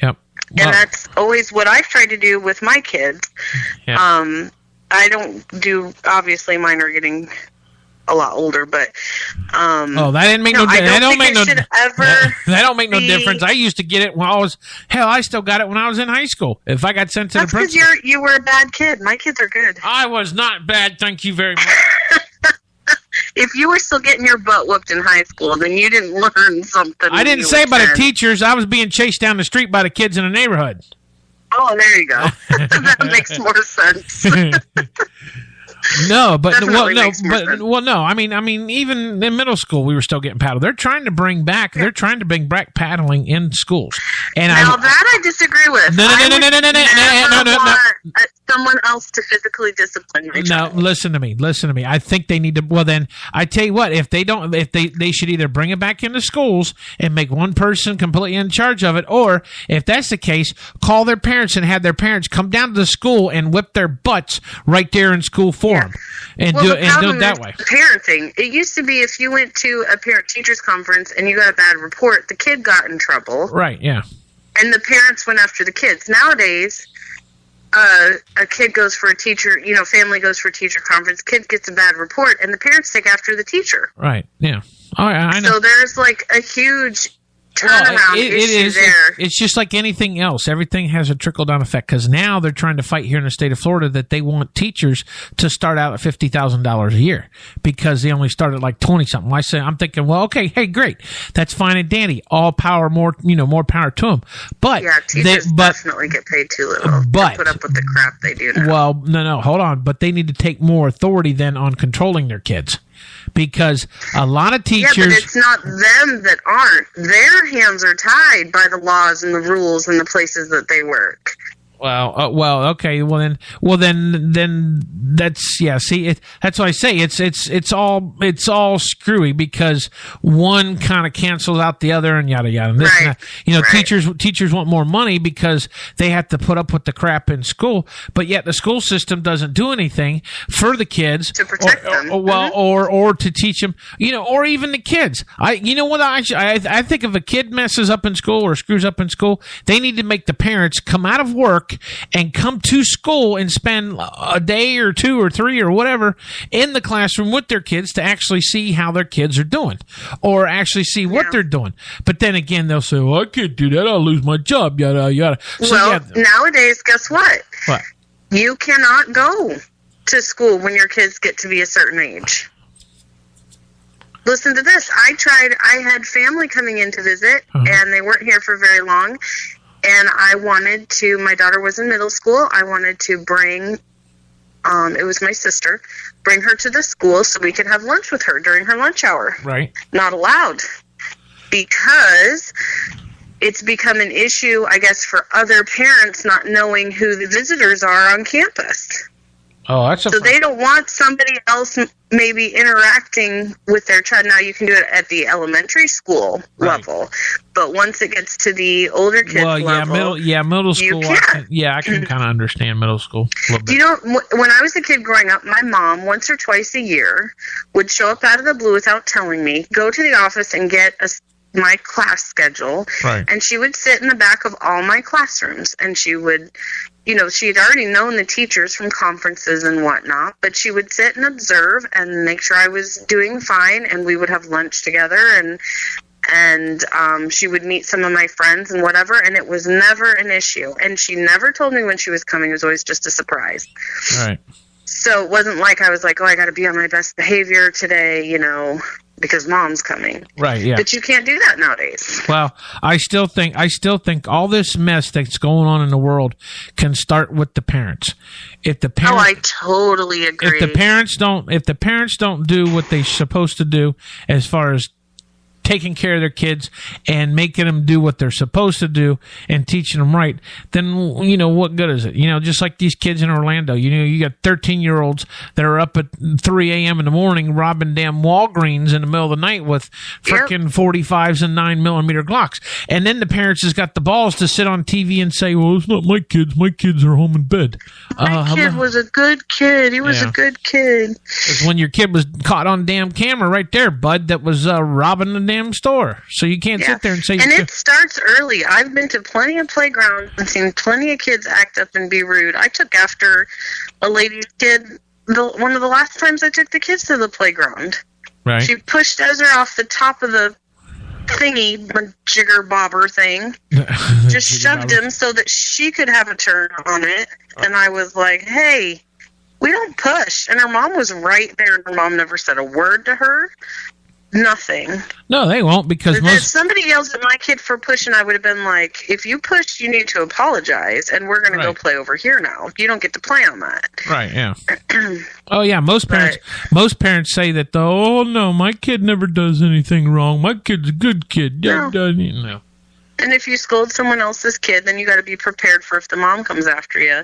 Yep. And that's always what I've tried to do with my kids. Yep. I don't do, obviously mine are getting a lot older, but that didn't make that don't make no difference. I used to get it when I still got it when I was in high school. If I got sent to the principal. That's because you were a bad kid. My kids are good. I was not bad, thank you very much. If you were still getting your butt whooped in high school, then you didn't learn something. I didn't say by the teachers. I was being chased down the street by the kids in the neighborhood. Oh, there you go. That makes more sense. No, but Definitely makes more sense. no. I mean, even in middle school, we were still getting paddled. They're trying to bring back paddling in schools. And Now that I disagree with. No. Someone else to physically discipline my child. No, listen to me. I think they need to. Well, then I tell you what. If they don't, they should either bring it back into schools and make one person completely in charge of it, or if that's the case, call their parents and have their parents come down to the school and whip their butts right there in school for them, and do it that way. Parenting. It used to be if you went to a parent-teachers conference and you got a bad report, the kid got in trouble. Right. Yeah. And the parents went after the kids. Nowadays, a kid goes for a teacher, family goes for a teacher conference, kid gets a bad report, and the parents take after the teacher. Right, yeah. I know. So there's like a huge turnaround issue there. It's just like anything else. Everything has a trickle-down effect, because now they're trying to fight here in the state of Florida that they want teachers to start out at $50,000 a year because they only start at like 20-something. I'm thinking, well, okay, hey, great. That's fine and dandy. All power, more power to them. But yeah, teachers definitely get paid too little to put up with the crap they do now. Well, no, hold on. But they need to take more authority then on controlling their kids. Because a lot of teachers... Yeah, but it's not them that aren't. Their hands are tied by the laws and the rules and the places that they work. Okay. Well, then that's See, that's what I say. It's all screwy because one kind of cancels out the other and yada yada. And this and that. Teachers want more money because they have to put up with the crap in school, but yet the school system doesn't do anything for the kids to protect them. Or to teach them. Or even the kids. I think if a kid messes up in school or screws up in school, they need to make the parents come out of work and come to school and spend a day or two or three or whatever in the classroom with their kids to actually see how their kids are doing or actually see what they're doing. But then again, they'll say, well, I can't do that. I'll lose my job, yada, yada. So, nowadays, guess what? What? You cannot go to school when your kids get to be a certain age. Listen to this. I had family coming in to visit, and they weren't here for very long. And my daughter was in middle school. I wanted to bring, it was my sister, bring her to the school so we could have lunch with her during her lunch hour. Right. Not allowed. Because it's become an issue, I guess, for other parents not knowing who the visitors are on campus. Oh, that's so they don't want somebody else maybe interacting with their child. Now, you can do it at the elementary school level, but once it gets to the older kids level, middle school. I can kind of understand middle school a little bit. When I was a kid growing up, my mom once or twice a year would show up out of the blue without telling me, go to the office and get my class schedule, and she would sit in the back of all my classrooms, and she would, she had already known the teachers from conferences and whatnot, but she would sit and observe and make sure I was doing fine, and we would have lunch together, and she would meet some of my friends and whatever, and it was never an issue, and she never told me when she was coming. It was always just a surprise. Right. So it wasn't like I was like, oh, I got to be on my best behavior today, because mom's coming. Right, yeah. But you can't do that nowadays. Well, I still think all this mess that's going on in the world can start with the parents. If the parents, I totally agree. If the parents don't do what they're supposed to do as far as taking care of their kids and making them do what they're supposed to do and teaching them right, then, what good is it? Just like these kids in Orlando, you got 13-year-olds that are up at 3 a.m. in the morning robbing damn Walgreens in the middle of the night with freaking 45s and 9mm Glocks. And then the parents has got the balls to sit on TV and say, well, it's not my kids. My kids are home in bed. My kid was a good kid. He was a good kid. It's when your kid was caught on damn camera right there, bud, that was robbing the damn store. So you can't sit there and say... And it starts early. I've been to plenty of playgrounds and seen plenty of kids act up and be rude. I took after a lady's kid one of the last times I took the kids to the playground. Right. She pushed Ezra off the top of the thingy, jigger bobber thing. Just shoved him so that she could have a turn on it. And I was like, hey, we don't push. And her mom was right there. Her mom never said a word to her. Nothing. No, they won't, because If somebody yells at my kid for pushing, I would have been like, if you push, you need to apologize, and we're going to go play over here now. You don't get to play on that. Right, yeah. Oh, yeah, most parents say that, oh, no, my kid never does anything wrong. My kid's a good kid. No. And if you scold someone else's kid, then you got to be prepared for if the mom comes after you.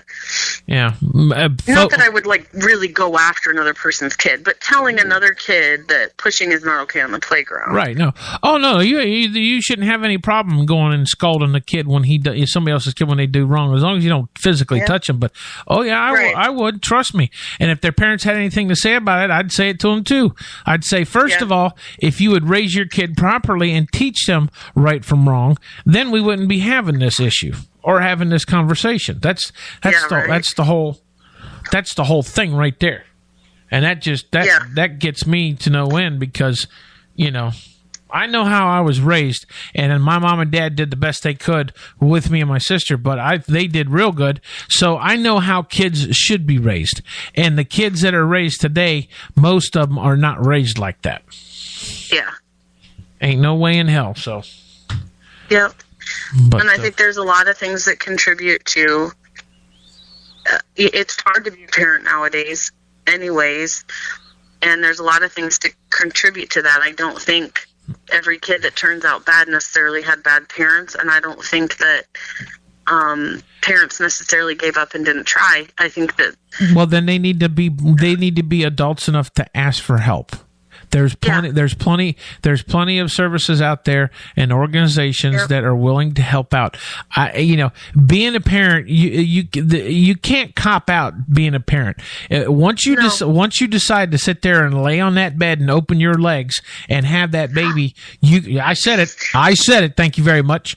Yeah. Not that I would really go after another person's kid, but telling another kid that pushing is not okay on the playground. Right. No. Oh no. You shouldn't have any problem going and scolding the kid when somebody else's kid when they do wrong, as long as you don't physically touch them. But I would, trust me. And if their parents had anything to say about it, I'd say it to them too. I'd say first of all, if you would raise your kid properly and teach them right from wrong, then we wouldn't be having this issue or having this conversation. That's the whole thing right there. And that gets me to no end, because, I know how I was raised, and my mom and dad did the best they could with me and my sister, but they did real good. So I know how kids should be raised. And the kids that are raised today, most of them are not raised like that. Yeah. Ain't no way in hell. So. Yep. And I think there's a lot of things that contribute to it's hard to be a parent nowadays anyways, and there's a lot of things to contribute to that. I don't think every kid that turns out bad necessarily had bad parents, and I don't think that parents necessarily gave up and didn't try. I think that then they need to be adults enough to ask for help. There's plenty of services out there and organizations that are willing to help out. Being a parent, you can't cop out being a parent. Once you decide to sit there and lay on that bed and open your legs and have that baby, I said it. Thank you very much.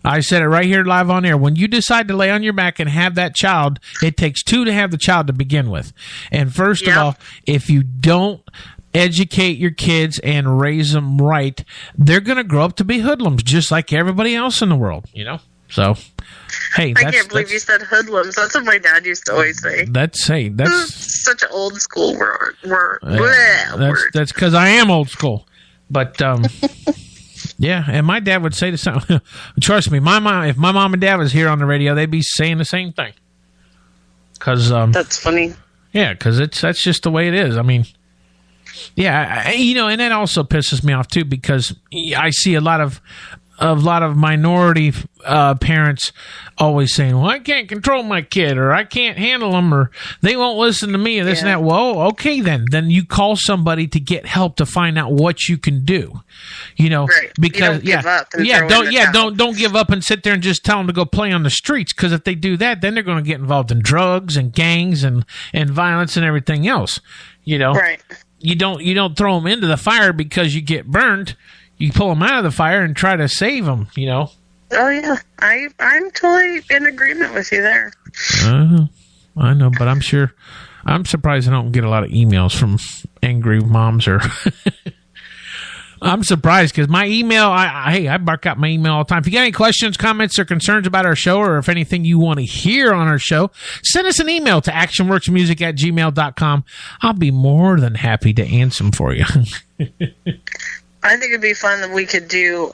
I said it right here live on air. When you decide to lay on your back and have that child, it takes two to have the child to begin with. And first of all, if you don't educate your kids and raise them right, they're going to grow up to be hoodlums just like everybody else in the world, So, hey, I can't believe you said hoodlums. That's what my dad used to always say. That's such an old school word. That's because I am old school. But yeah, and my dad would say the same. Trust me, if my mom and dad was here on the radio, they'd be saying the same thing. Because that's funny. Yeah, because that's just the way it is. I mean. Yeah, and that also pisses me off too, because I see a lot of minority parents always saying, "Well, I can't control my kid, or I can't handle them, or they won't listen to me, and this and that." Well, okay, then you call somebody to get help to find out what you can do. Because you don't give up don't give up and sit there and just tell them to go play on the streets, because if they do that, then they're going to get involved in drugs and gangs and violence and everything else. Right. You don't throw them into the fire because you get burned. You pull them out of the fire and try to save them, Oh, yeah. I'm totally in agreement with you there. I know, but I'm surprised I don't get a lot of emails from angry moms or... I'm surprised, because my email, I bark out my email all the time. If you got any questions, comments, or concerns about our show, or if anything you want to hear on our show, send us an email to actionworksmusic@gmail.com. I'll be more than happy to answer them for you. I think it'd be fun that we could do,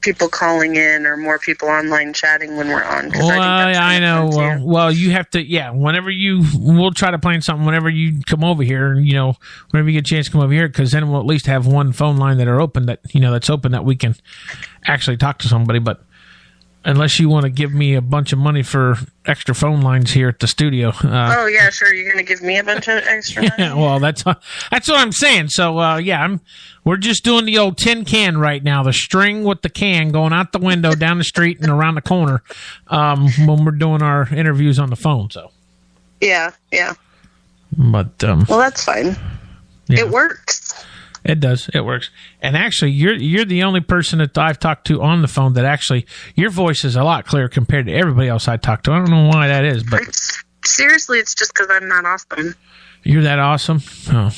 people calling in or more people online chatting when we're on. Well, I know. Well, you have to, whenever we'll try to plan something whenever you come over here, whenever you get a chance to come over here, because then we'll at least have one phone line that's open that we can actually talk to somebody. But unless you want to give me a bunch of money for extra phone lines here at the studio. Oh, yeah, sure. You're going to give me a bunch of extra money? Yeah, well, that's what I'm saying. So, we're just doing the old tin can right now, the string with the can going out the window, down the street, and around the corner when we're doing our interviews on the phone. So. Yeah. But well, that's fine. Yeah. It works. It does. It works. And actually, you're the only person that I've talked to on the phone that actually, your voice is a lot clearer compared to everybody else I talked to. I don't know why that is, but seriously, it's just because I'm not awesome. You're that awesome? Oh,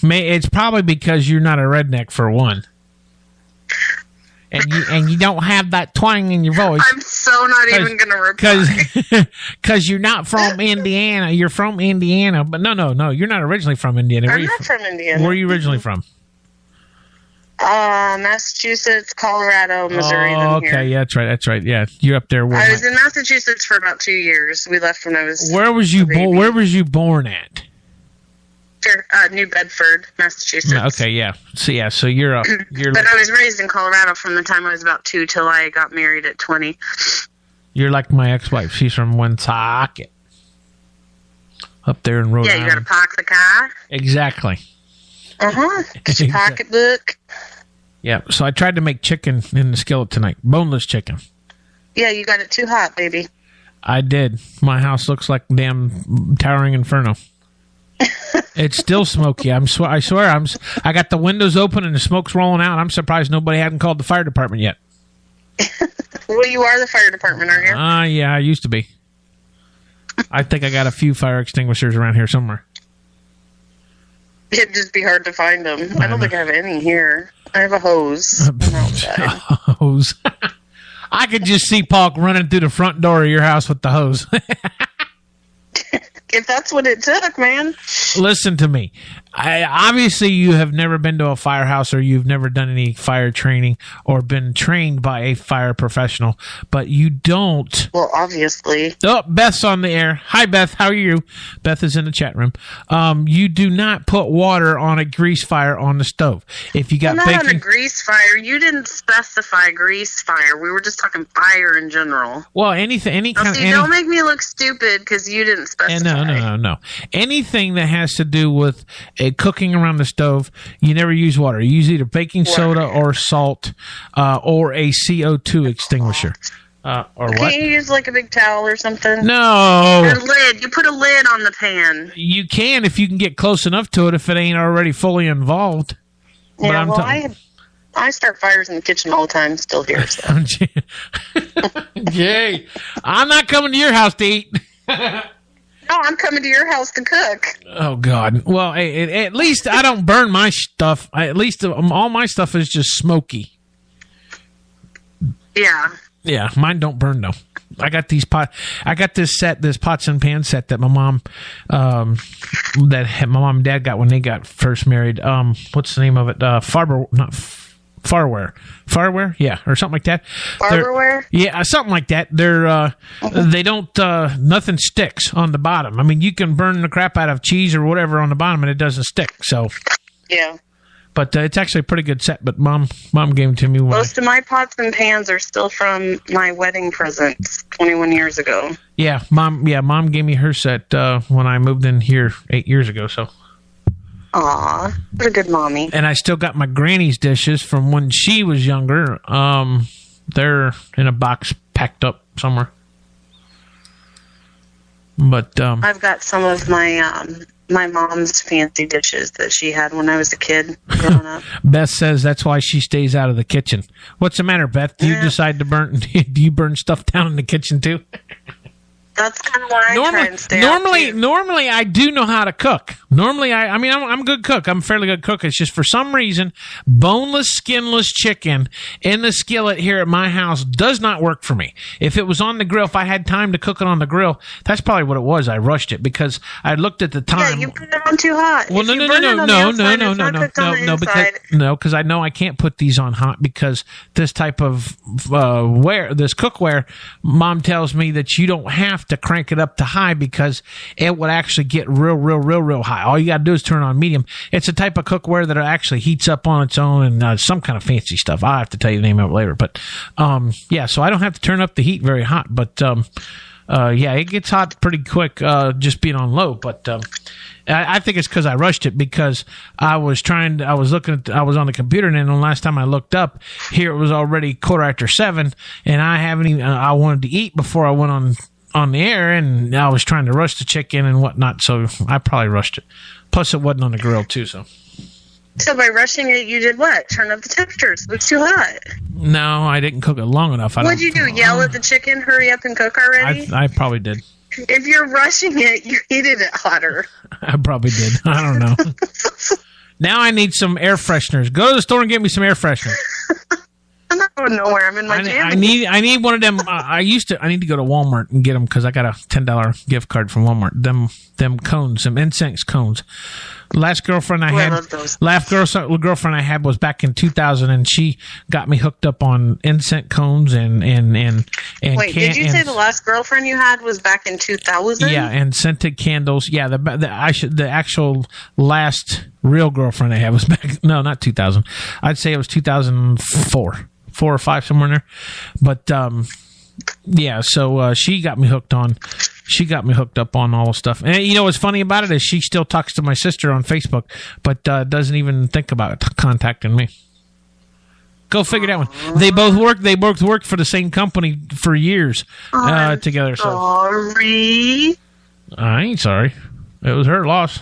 maybe. It's probably because you're not a redneck, for one. And you don't have that twang in your voice. so not even going to reply. Because you're not from Indiana. You're from Indiana. But no. You're not originally from Indiana. I'm not from Indiana. Where are you originally from? Massachusetts, Colorado, Missouri. Oh, okay. Yeah, that's right. Yeah, you're up there. I was in Massachusetts for about 2 years. We left when I was. Where was you born? Where was you born at? New Bedford, Massachusetts. Okay, yeah. So you're But I was raised in Colorado from the time I was about 2 till I got married at 20. You're like my ex-wife. She's from Woonsocket, up there in Rhode Island. Yeah, you got to park the car. Exactly. Get your pocketbook. Yeah. So I tried to make chicken in the skillet tonight, boneless chicken. Yeah, you got it too hot, baby. I did. My house looks like damn towering inferno. It's still smoky. I swear. I got the windows open and the smoke's rolling out. I'm surprised nobody hadn't called the fire department yet. Well, you are the fire department, aren't you? Yeah, I used to be. I think I got a few fire extinguishers around here somewhere. It'd just be hard to find them. I don't think I have any here. I have a hose. Hose. I could just see Paul running through the front door of your house with the hose. If that's what it took, man. Listen to me. Obviously, you have never been to a firehouse or you've never done any fire training or been trained by a fire professional, but you don't. Well, obviously. Oh, Beth's on the air. Hi, Beth. How are you? Beth is in the chat room. You do not put water on a grease fire on the stove. If you got not baking, on a grease fire. You didn't specify grease fire. We were just talking fire in general. Well, any kind of. Don't make me look stupid because you didn't specify. No. Anything that has to do with cooking around the stove, you never use water. You use either baking soda or salt or a CO2 extinguisher. Or what? Can't you use like a big towel or something? No. Or a lid. You put a lid on the pan. You can if you can get close enough to it if it ain't already fully involved. Yeah, I start fires in the kitchen all the time still here. So. Jay, I'm not coming to your house to eat. No, I'm coming to your house to cook. Oh, God. Well, at least I don't burn my stuff. At least all my stuff is just smoky. Yeah. Yeah, mine don't burn, though. I got this pots and pan set that my mom, my mom and dad got when they got first married. What's the name of it? Farware, yeah, or something like that. Farware? Yeah, something like that. They don't, nothing sticks on the bottom. I mean, you can burn the crap out of cheese or whatever on the bottom and it doesn't stick, so. Yeah. But it's actually a pretty good set, but mom gave it to me. Most of my pots and pans are still from my wedding presents 21 years ago. Yeah, mom gave me her set when I moved in here 8 years ago, so. Aw, what a good mommy. And I still got my granny's dishes from when she was younger. They're in a box packed up somewhere. But I've got some of my my mom's fancy dishes that she had when I was a kid growing up. Beth says that's why she stays out of the kitchen. What's the matter, Beth? Do you decide to do you burn stuff down in the kitchen too? That's kind of why I try and stay out too. Normally, I do know how to cook. Normally, I'm a good cook. I'm a fairly good cook. It's just for some reason, boneless, skinless chicken in the skillet here at my house does not work for me. If it was on the grill, if I had time to cook it on the grill, that's probably what it was. I rushed it because I looked at the time. Yeah, you put it on too hot. Well, no, because I know I can't put these on hot because this type of this cookware, Mom tells me that you don't have to crank it up to high because it would actually get real high. All you got to do is turn it on medium. It's a type of cookware that actually heats up on its own and some kind of fancy stuff. I'll have to tell you the name of it later. But so I don't have to turn up the heat very hot. But it gets hot pretty quick just being on low. But I think it's because I rushed it because I was on the computer and then the last time I looked up, here it was already 7:15 and I wanted to eat before I went on the air, and I was trying to rush the chicken and whatnot, so I probably rushed it. Plus, it wasn't on the grill, too, so. So by rushing it, you did what? Turn up the temperatures. It was too hot. No, I didn't cook it long enough. What'd you do? Yell at the chicken, hurry up and cook already? I probably did. If you're rushing it, you heated it hotter. I probably did. I don't know. Now I need some air fresheners. Go to the store and get me some air fresheners. I'm not going nowhere. I'm in my jammies. I need one of them. I need to go to Walmart and get them because I got a $10 gift card from Walmart. Them cones, them incense cones. Last girlfriend I had, last girlfriend I had was back in 2000, and she got me hooked up on incense cones and Wait, did you say the last girlfriend you had was back in 2000? Yeah, and scented candles. Yeah, the actual last real girlfriend I had was back. No, not 2000. I'd say it was 2004, 4 or 5, somewhere in there. But yeah, so she got me hooked on. She got me hooked up on all the stuff. And you know what's funny about it is she still talks to my sister on Facebook, but doesn't even think about contacting me. Go figure that one. They both worked for the same company for years together. So. Sorry. I ain't sorry. It was her loss.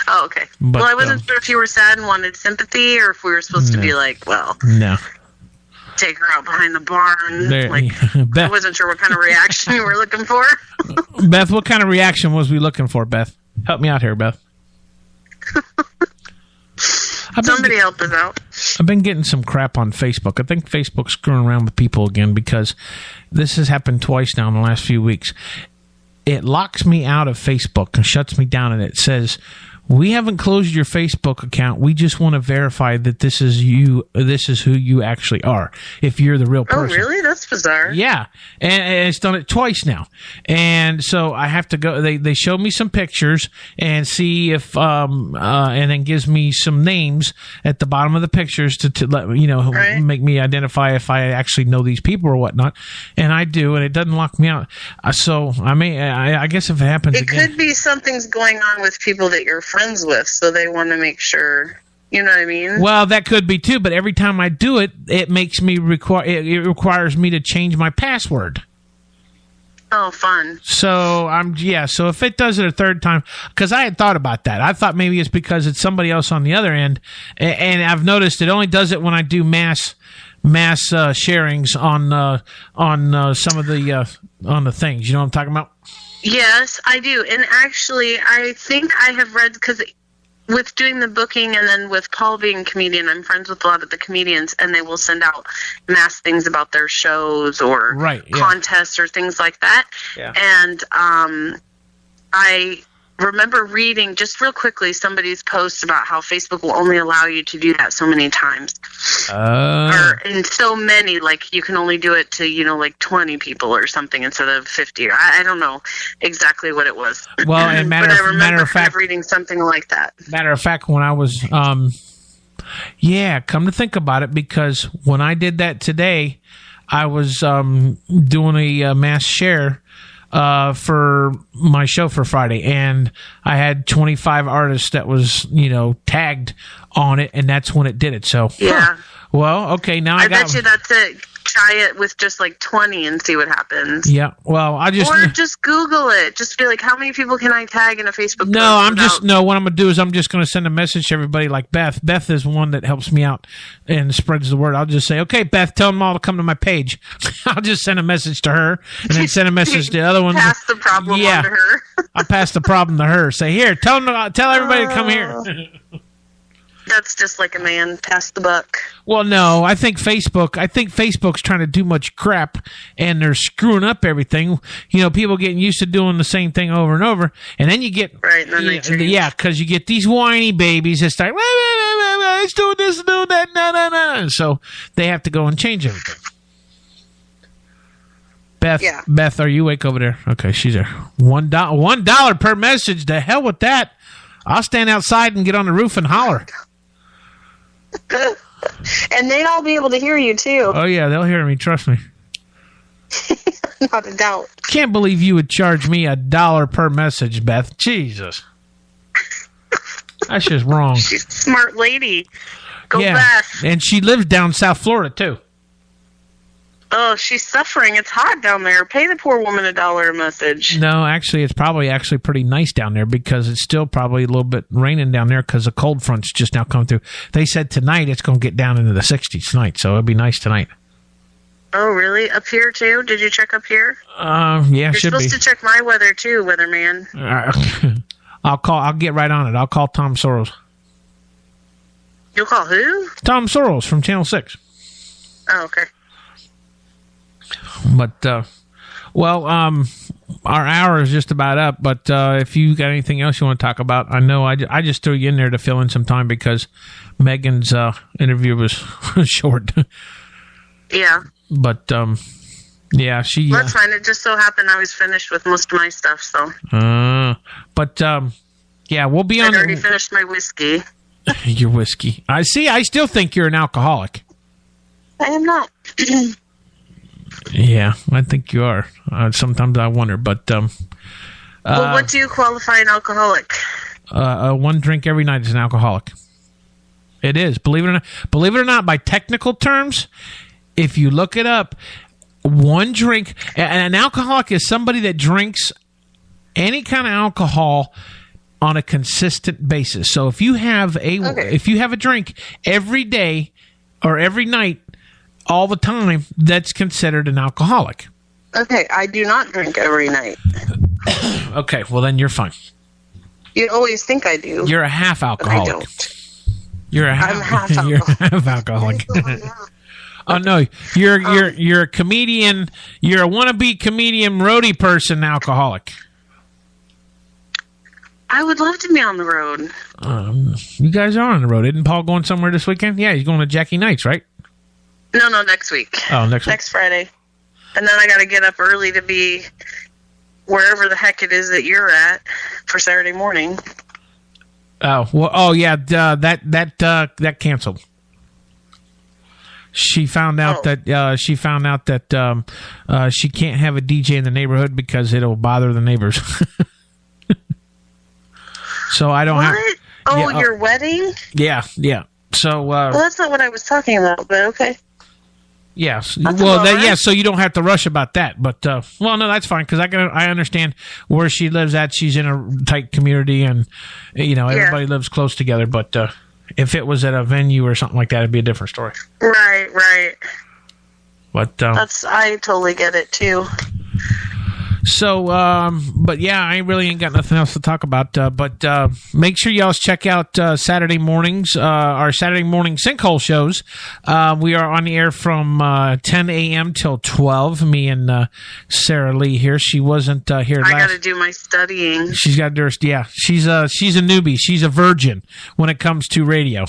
Oh, okay. But, well, I wasn't sure if you were sad and wanted sympathy, or if we were supposed to be like, well, no. Take her out behind the barn. There, I wasn't sure what kind of reaction you were looking for. Beth, what kind of reaction was we looking for, Beth? Help me out here, Beth. Somebody help us out. I've been getting some crap on Facebook. I think Facebook's screwing around with people again because this has happened twice now in the last few weeks. It locks me out of Facebook and shuts me down, and it says, "We haven't closed your Facebook account. We just want to verify that this is you. This is who you actually are. If you're the real person." Oh, really? That's bizarre. Yeah, and it's done it twice now, and so I have to go. They show me some pictures and see if and then gives me some names at the bottom of the pictures to let right. make me identify if I actually know these people or whatnot, and I do, and it doesn't lock me out. So I guess if it happens, it could be something's going on with people that you're friends with, so they want to make sure. You know what I mean? Well, that could be too, but every time I do it, it makes me it requires me to change my password. Oh, fun. So so if it does it a third time, because I had thought about that. I thought maybe it's because it's somebody else on the other end, and I've noticed it only does it when I do mass sharings on some of the on the things. You know what I'm talking about? Yes, I do. And actually, I think I have read, because with doing the booking and then with Paul being a comedian, I'm friends with a lot of the comedians, and they will send out mass things about their shows or contests or things like that. Yeah. And I remember reading, just real quickly, somebody's post about how Facebook will only allow you to do that so many times. And so many, like you can only do it to, like 20 people or something instead of 50. I don't know exactly what it was. Well, and matter of fact, reading something like that. Matter of fact, when I was, come to think about it, because when I did that today, I was doing a mass share for my show for Friday, and I had 25 artists that was, tagged on it, and that's when it did it. So, yeah. Well, okay, now I got... bet you that's it. Try it with just like 20 and see what happens. Yeah, well, or just Google it. Just be like, how many people can I tag in a Facebook post? What I'm going to do is I'm just going to send a message to everybody like Beth. Beth is one that helps me out and spreads the word. I'll just say, okay, Beth, tell them all to come to my page. I'll just send a message to her and then send a message to the other one. Pass the problem on to her. I'll pass the problem to her. Say, here, tell everybody to come here. That's just like a man, pass the buck. Well, no, I think Facebook's trying to do much crap, and they're screwing up everything. People getting used to doing the same thing over and over, and then you get right. Then they change. Yeah, because you get these whiny babies that start, it's doing this, doing that, no. So they have to go and change everything. Beth, are you awake over there? Okay, she's there. $1 per message. The hell with that. I'll stand outside and get on the roof and holler. And they'd all be able to hear you, too. Oh, yeah, they'll hear me. Trust me. Not a doubt. Can't believe you would charge me $1 per message, Beth. Jesus. That's just wrong. She's a smart lady. Go Beth. And she lives down South Florida, too. Oh, she's suffering. It's hot down there. Pay the poor woman $1 a message. No, actually, it's probably pretty nice down there because it's still probably a little bit raining down there because the cold front's just now coming through. They said tonight it's going to get down into the 60s tonight, so it'll be nice tonight. Oh, really? Up here, too? Did you check up here? Yeah, You're should be. You're supposed to check my weather, too, weatherman. I'll get right on it. I'll call Tom Soros. You'll call who? Tom Soros from Channel 6. Oh, okay. But, our hour is just about up, but if you got anything else you want to talk about, I know I just threw you in there to fill in some time because Megan's interview was short. Yeah. But, yeah, she... Well, that's fine. It just so happened I was finished with most of my stuff, so... yeah, we'll be on... I'd already finished my whiskey. Your whiskey. I still think you're an alcoholic. I am not. Yeah, I think you are. Sometimes I wonder, but... well, what do you qualify an alcoholic? One drink every night is an alcoholic. It is. Believe it or not, by technical terms, if you look it up, one drink... An alcoholic is somebody that drinks any kind of alcohol on a consistent basis. So if you have a drink every day or every night, all the time, that's considered an alcoholic. Okay, I do not drink every night. Okay, well then you're fine. You always think I do. You're a half alcoholic. But I don't. I'm half You're a half alcoholic. Oh no, you're a comedian. You're a wannabe comedian, roadie person, alcoholic. I would love to be on the road. You guys are on the road. Isn't Paul going somewhere this weekend? Yeah, he's going to Jackie Knight's, right? No, next week. Oh, next week. Next Friday. And then I got to get up early to be wherever the heck it is that you're at for Saturday morning. Oh, well, oh yeah, that canceled. She found out that she can't have a DJ in the neighborhood because it'll bother the neighbors. So I don't have. Oh, yeah, your wedding? Yeah. So. Well, that's not what I was talking about, but okay. Yes. That's Yeah. So you don't have to rush about that. But well, no, that's fine because I understand where she lives at. She's in a tight community, and everybody lives close together. But if it was at a venue or something like that, it'd be a different story. Right. But I totally get it too. So, but yeah, I really ain't got nothing else to talk about. But make sure y'all check out Saturday mornings, our Saturday morning sinkhole shows. We are on the air from 10 a.m. till 12. Me and Sarah Lee here. She wasn't here last. I got to do my studying. She's got to do her. Yeah, she's a newbie. She's a virgin when it comes to radio.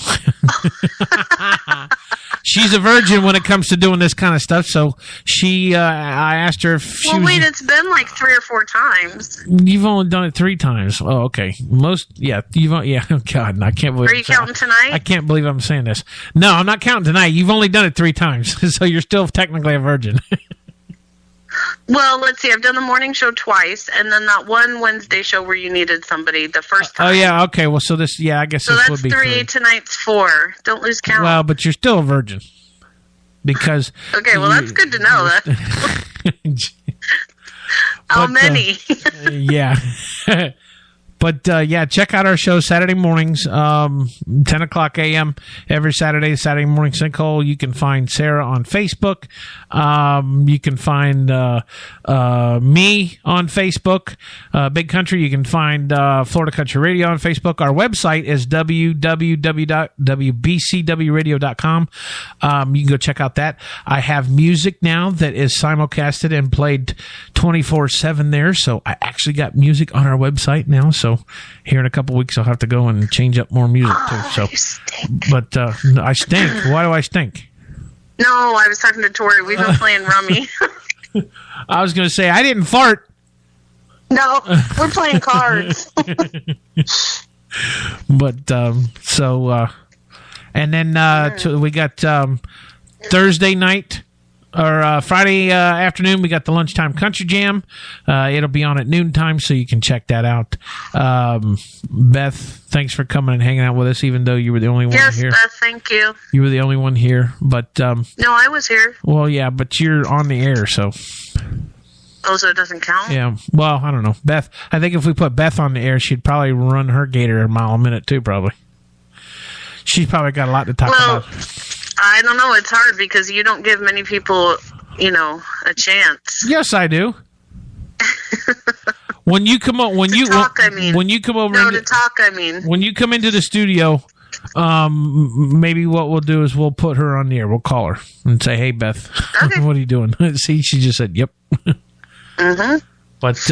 She's a virgin when it comes to doing this kind of stuff. So I asked her if she was... wait, it's been like 3 or 4 times. You've only done it 3 times. Oh, okay. Oh, God, I can't believe... Are you counting tonight? I can't believe I'm saying this. No, I'm not counting tonight. You've only done it 3 times, so you're still technically a virgin. Well, let's see. I've done the morning show twice, and then that one Wednesday show where you needed somebody the first time. Oh, yeah. Okay. Well, so this, I guess so this would be 3. Tonight's 4. Don't lose count. Well, but you're still a virgin. Because... Okay, well, that's good to know. That. How many? Yeah. But, check out our show Saturday mornings, 10 o'clock a.m. every Saturday morning sinkhole. You can find Sarah on Facebook. You can find me on Facebook, Big Country. You can find Florida Country Radio on Facebook. Our website is www.wbcwradio.com. You can go check out that. I have music now that is simulcasted and played 24/7 there. So I actually got music on our website now. So here in a couple weeks, I'll have to go and change up more music too. So, you stink. But I stink. Why do I stink? No, I was talking to Tori. We've been playing rummy. I was going to say I didn't fart. No, we're playing cards. But and then we got Thursday night. Or Friday afternoon, we got the Lunchtime Country Jam. It'll be on at noontime, so you can check that out. Beth, thanks for coming and hanging out with us, even though you were the only one here. Yes, Beth, thank you. You were the only one here, but... no, I was here. Well, yeah, but you're on the air, so... Oh, so it doesn't count? Yeah, well, I don't know. Beth, I think if we put Beth on the air, she'd probably run her gator a mile a minute, too, probably. She's probably got a lot to talk about. I don't know. It's hard because you don't give many people, a chance. Yes, I do. When you come over, when you come into the studio, Maybe what we'll do is we'll put her on the air. We'll call her and say, "Hey, Beth, Okay. what are you doing?" See, she just said, "Yep." But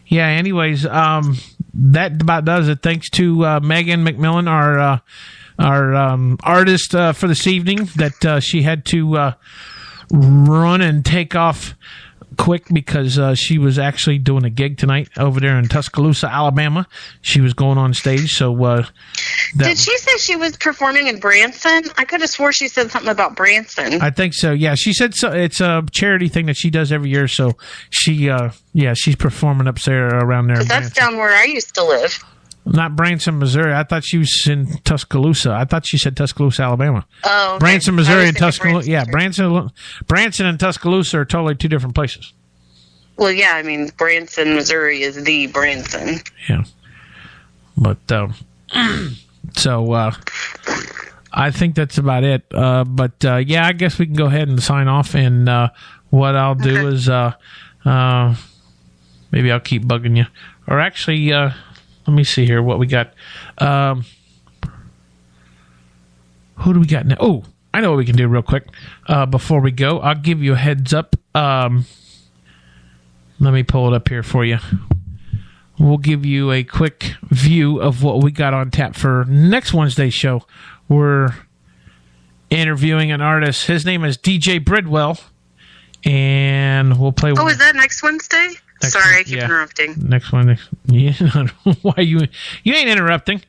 yeah. Anyways, that about does it. Thanks to Megan McMillan, our artist for this evening, that she had to run and take off quick because she was actually doing a gig tonight over there in Tuscaloosa, Alabama. She was going on stage, so Did she say she was performing in Branson? I could have swore she said something about Branson. I think so. Yeah, she said so. It's a charity thing that she does every year. So she's performing up there around there. That's down where I used to live. Not Branson, Missouri. I thought she was in Tuscaloosa. I thought she said Tuscaloosa, Alabama. Oh, okay. Branson, Missouri, and Tuscaloosa. Branson. Yeah, Branson and Tuscaloosa are totally two different places. Well, yeah, I mean, Branson, Missouri is the Branson. Yeah, but so I think that's about it. But yeah, I guess we can go ahead and sign off. And what I'll do is maybe I'll keep bugging you, or actually. Let me see here what we got. Who do we got now? Oh, I know what we can do real quick. Before we go, I'll give you a heads up. Let me pull it up here for you. We'll give you a quick view of what we got on tap for next Wednesday's show. We're interviewing an artist. His name is DJ Bridwell, and we'll play. Oh, is that next Wednesday? Sorry, I keep interrupting. Next one. Yeah, why you ain't interrupting?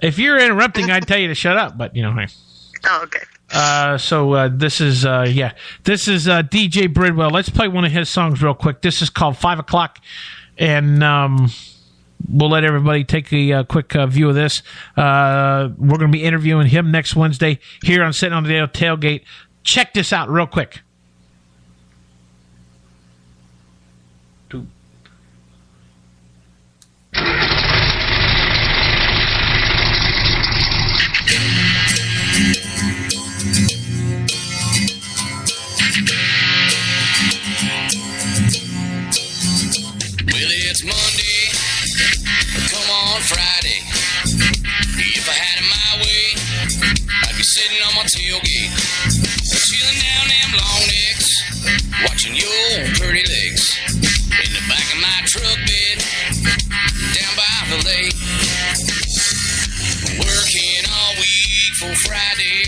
If you're interrupting, I'd tell you to shut up. But you know, hey. Oh, okay. So this is DJ Bridwell. Let's play one of his songs real quick. This is called 5 o'clock, and we'll let everybody take a quick view of this. We're going to be interviewing him next Wednesday here on Sitting on the Tailgate. Check this out real quick. It's Monday, come on Friday. If I had it my way, I'd be sitting on my tailgate, chilling down them long necks, watching your pretty legs. In the back of my truck bed, down by the lake. Working all week for Friday,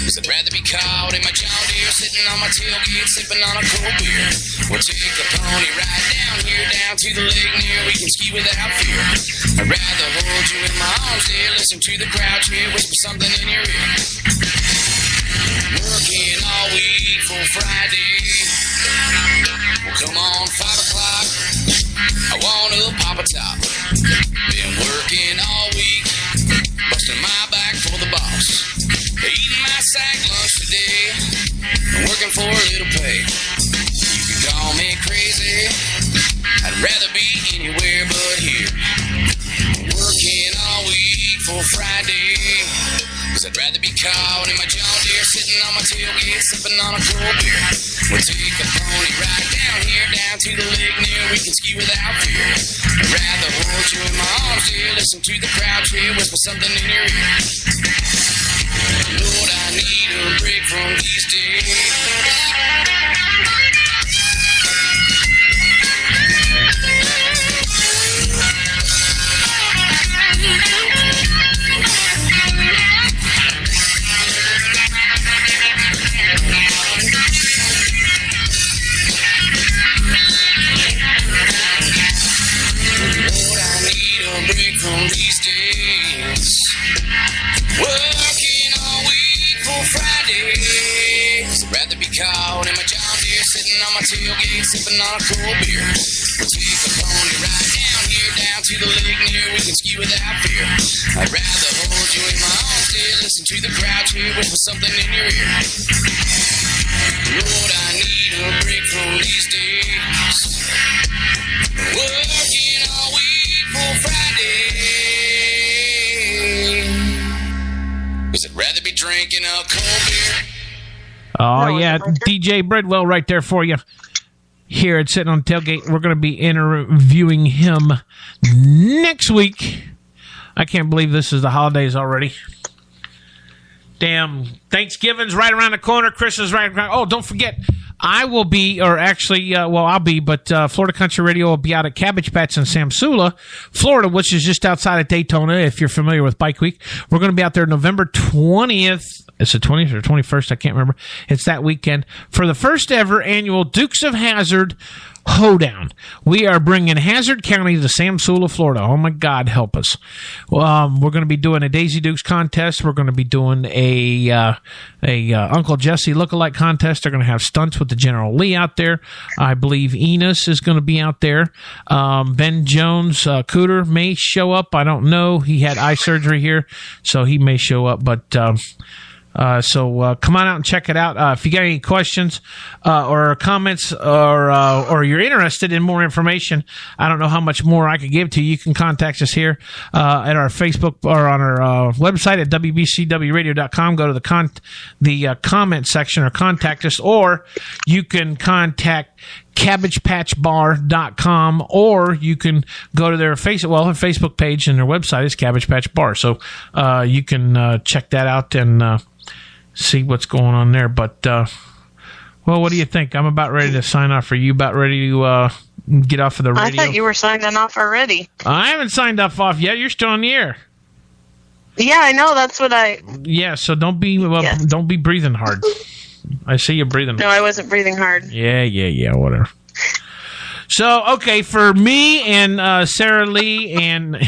'cause I'd rather be caught in my John Deere, sitting on my tailgate, sipping on a cold beer. We'll take a pony ride down here, down to the lake near, we can ski without fear. I'd rather hold you in my arms there, listen to the crowd cheer, whisper something in your ear. Working all week for Friday. Well, come on, 5 o'clock, I want to pop a top. Been working all week, busting my back for the boss. Eating my sack lunch today, I'm working for a little pay. Call me crazy, I'd rather be anywhere but here. Working all week for Friday, 'cause I'd rather be caught in my John Deere, sitting on my tailgate, sipping on a cold beer. We'll take a pony ride down here, down to the lake near, we can ski without fear. I'd rather hold you in my arms, dear, listen to the crowd cheer, whisper something in your ear. Lord, I need a break from these days. From these days, working all week for Fridays. I'd rather be caught in my John Deere, sitting on my tailgate, sipping on a cold beer. We'll take a pony ride down here, down to the lake near, we can ski without fear. I'd rather hold you in my arms, dear, listen to the crowd cheer, whisper something in your ear. Lord, I need a break from these days. Working all week for Friday. 'Cause I'd rather be drinking a cold beer. Oh, yeah. DJ Bridwell right there for you. Here at Sitting on the Tailgate. We're going to be interviewing him next week. I can't believe this is the holidays already. Damn, Thanksgiving's right around the corner. Christmas right around. Oh, don't forget, I will be, or actually, I'll be, but Florida Country Radio will be out at Cabbage Patch in Samsula, Florida, which is just outside of Daytona, if you're familiar with Bike Week. We're going to be out there November 20th. It's the 20th or 21st, I can't remember. It's that weekend for the first ever annual Dukes of Hazzard Hoedown. We are bringing Hazard County to Samsula, Florida. Oh my God, help us! We're going to be doing a Daisy Dukes contest. We're going to be doing a Uncle Jesse lookalike contest. They're going to have stunts with the General Lee out there. I believe Enos is going to be out there. Ben Jones, Cooter may show up. I don't know. He had eye surgery here, so he may show up. But so come on out and check it out. If you got any questions or comments or you're interested in more information, I don't know how much more I could give to you. You can contact us here at our Facebook or on our website at wbcwradio.com. Go to the comment section or contact us, or you can contact CabbagePatchBar.com, or you can go to their Facebook page, and their website is Cabbage Patch Bar. So you can check that out and see what's going on there. But well, what do you think? I'm about ready to sign off. Are you about ready to get off of the radio? I thought you were signing off already. I haven't signed off yet. You're still on the air. Yeah, I know. That's what I... Yeah, so don't be breathing hard. I see you breathing. No, I wasn't breathing hard. Yeah, whatever. So, okay, for me and Sarah Lee and...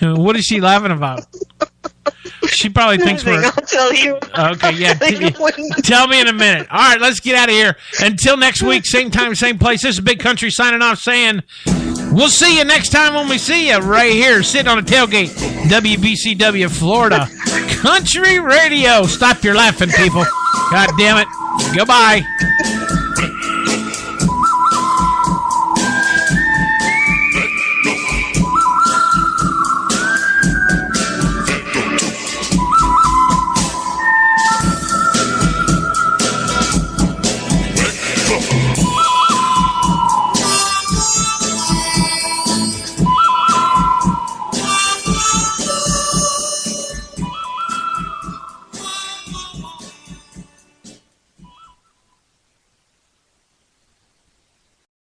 What is she laughing about? She probably thinks we're... I'll tell you. Okay, yeah. Tell me in a minute. All right, let's get out of here. Until next week, same time, same place. This is Big Country signing off saying, we'll see you next time when we see you right here, sitting on a tailgate, WBCW Florida Country Radio. Stop your laughing, people. God damn it. Goodbye.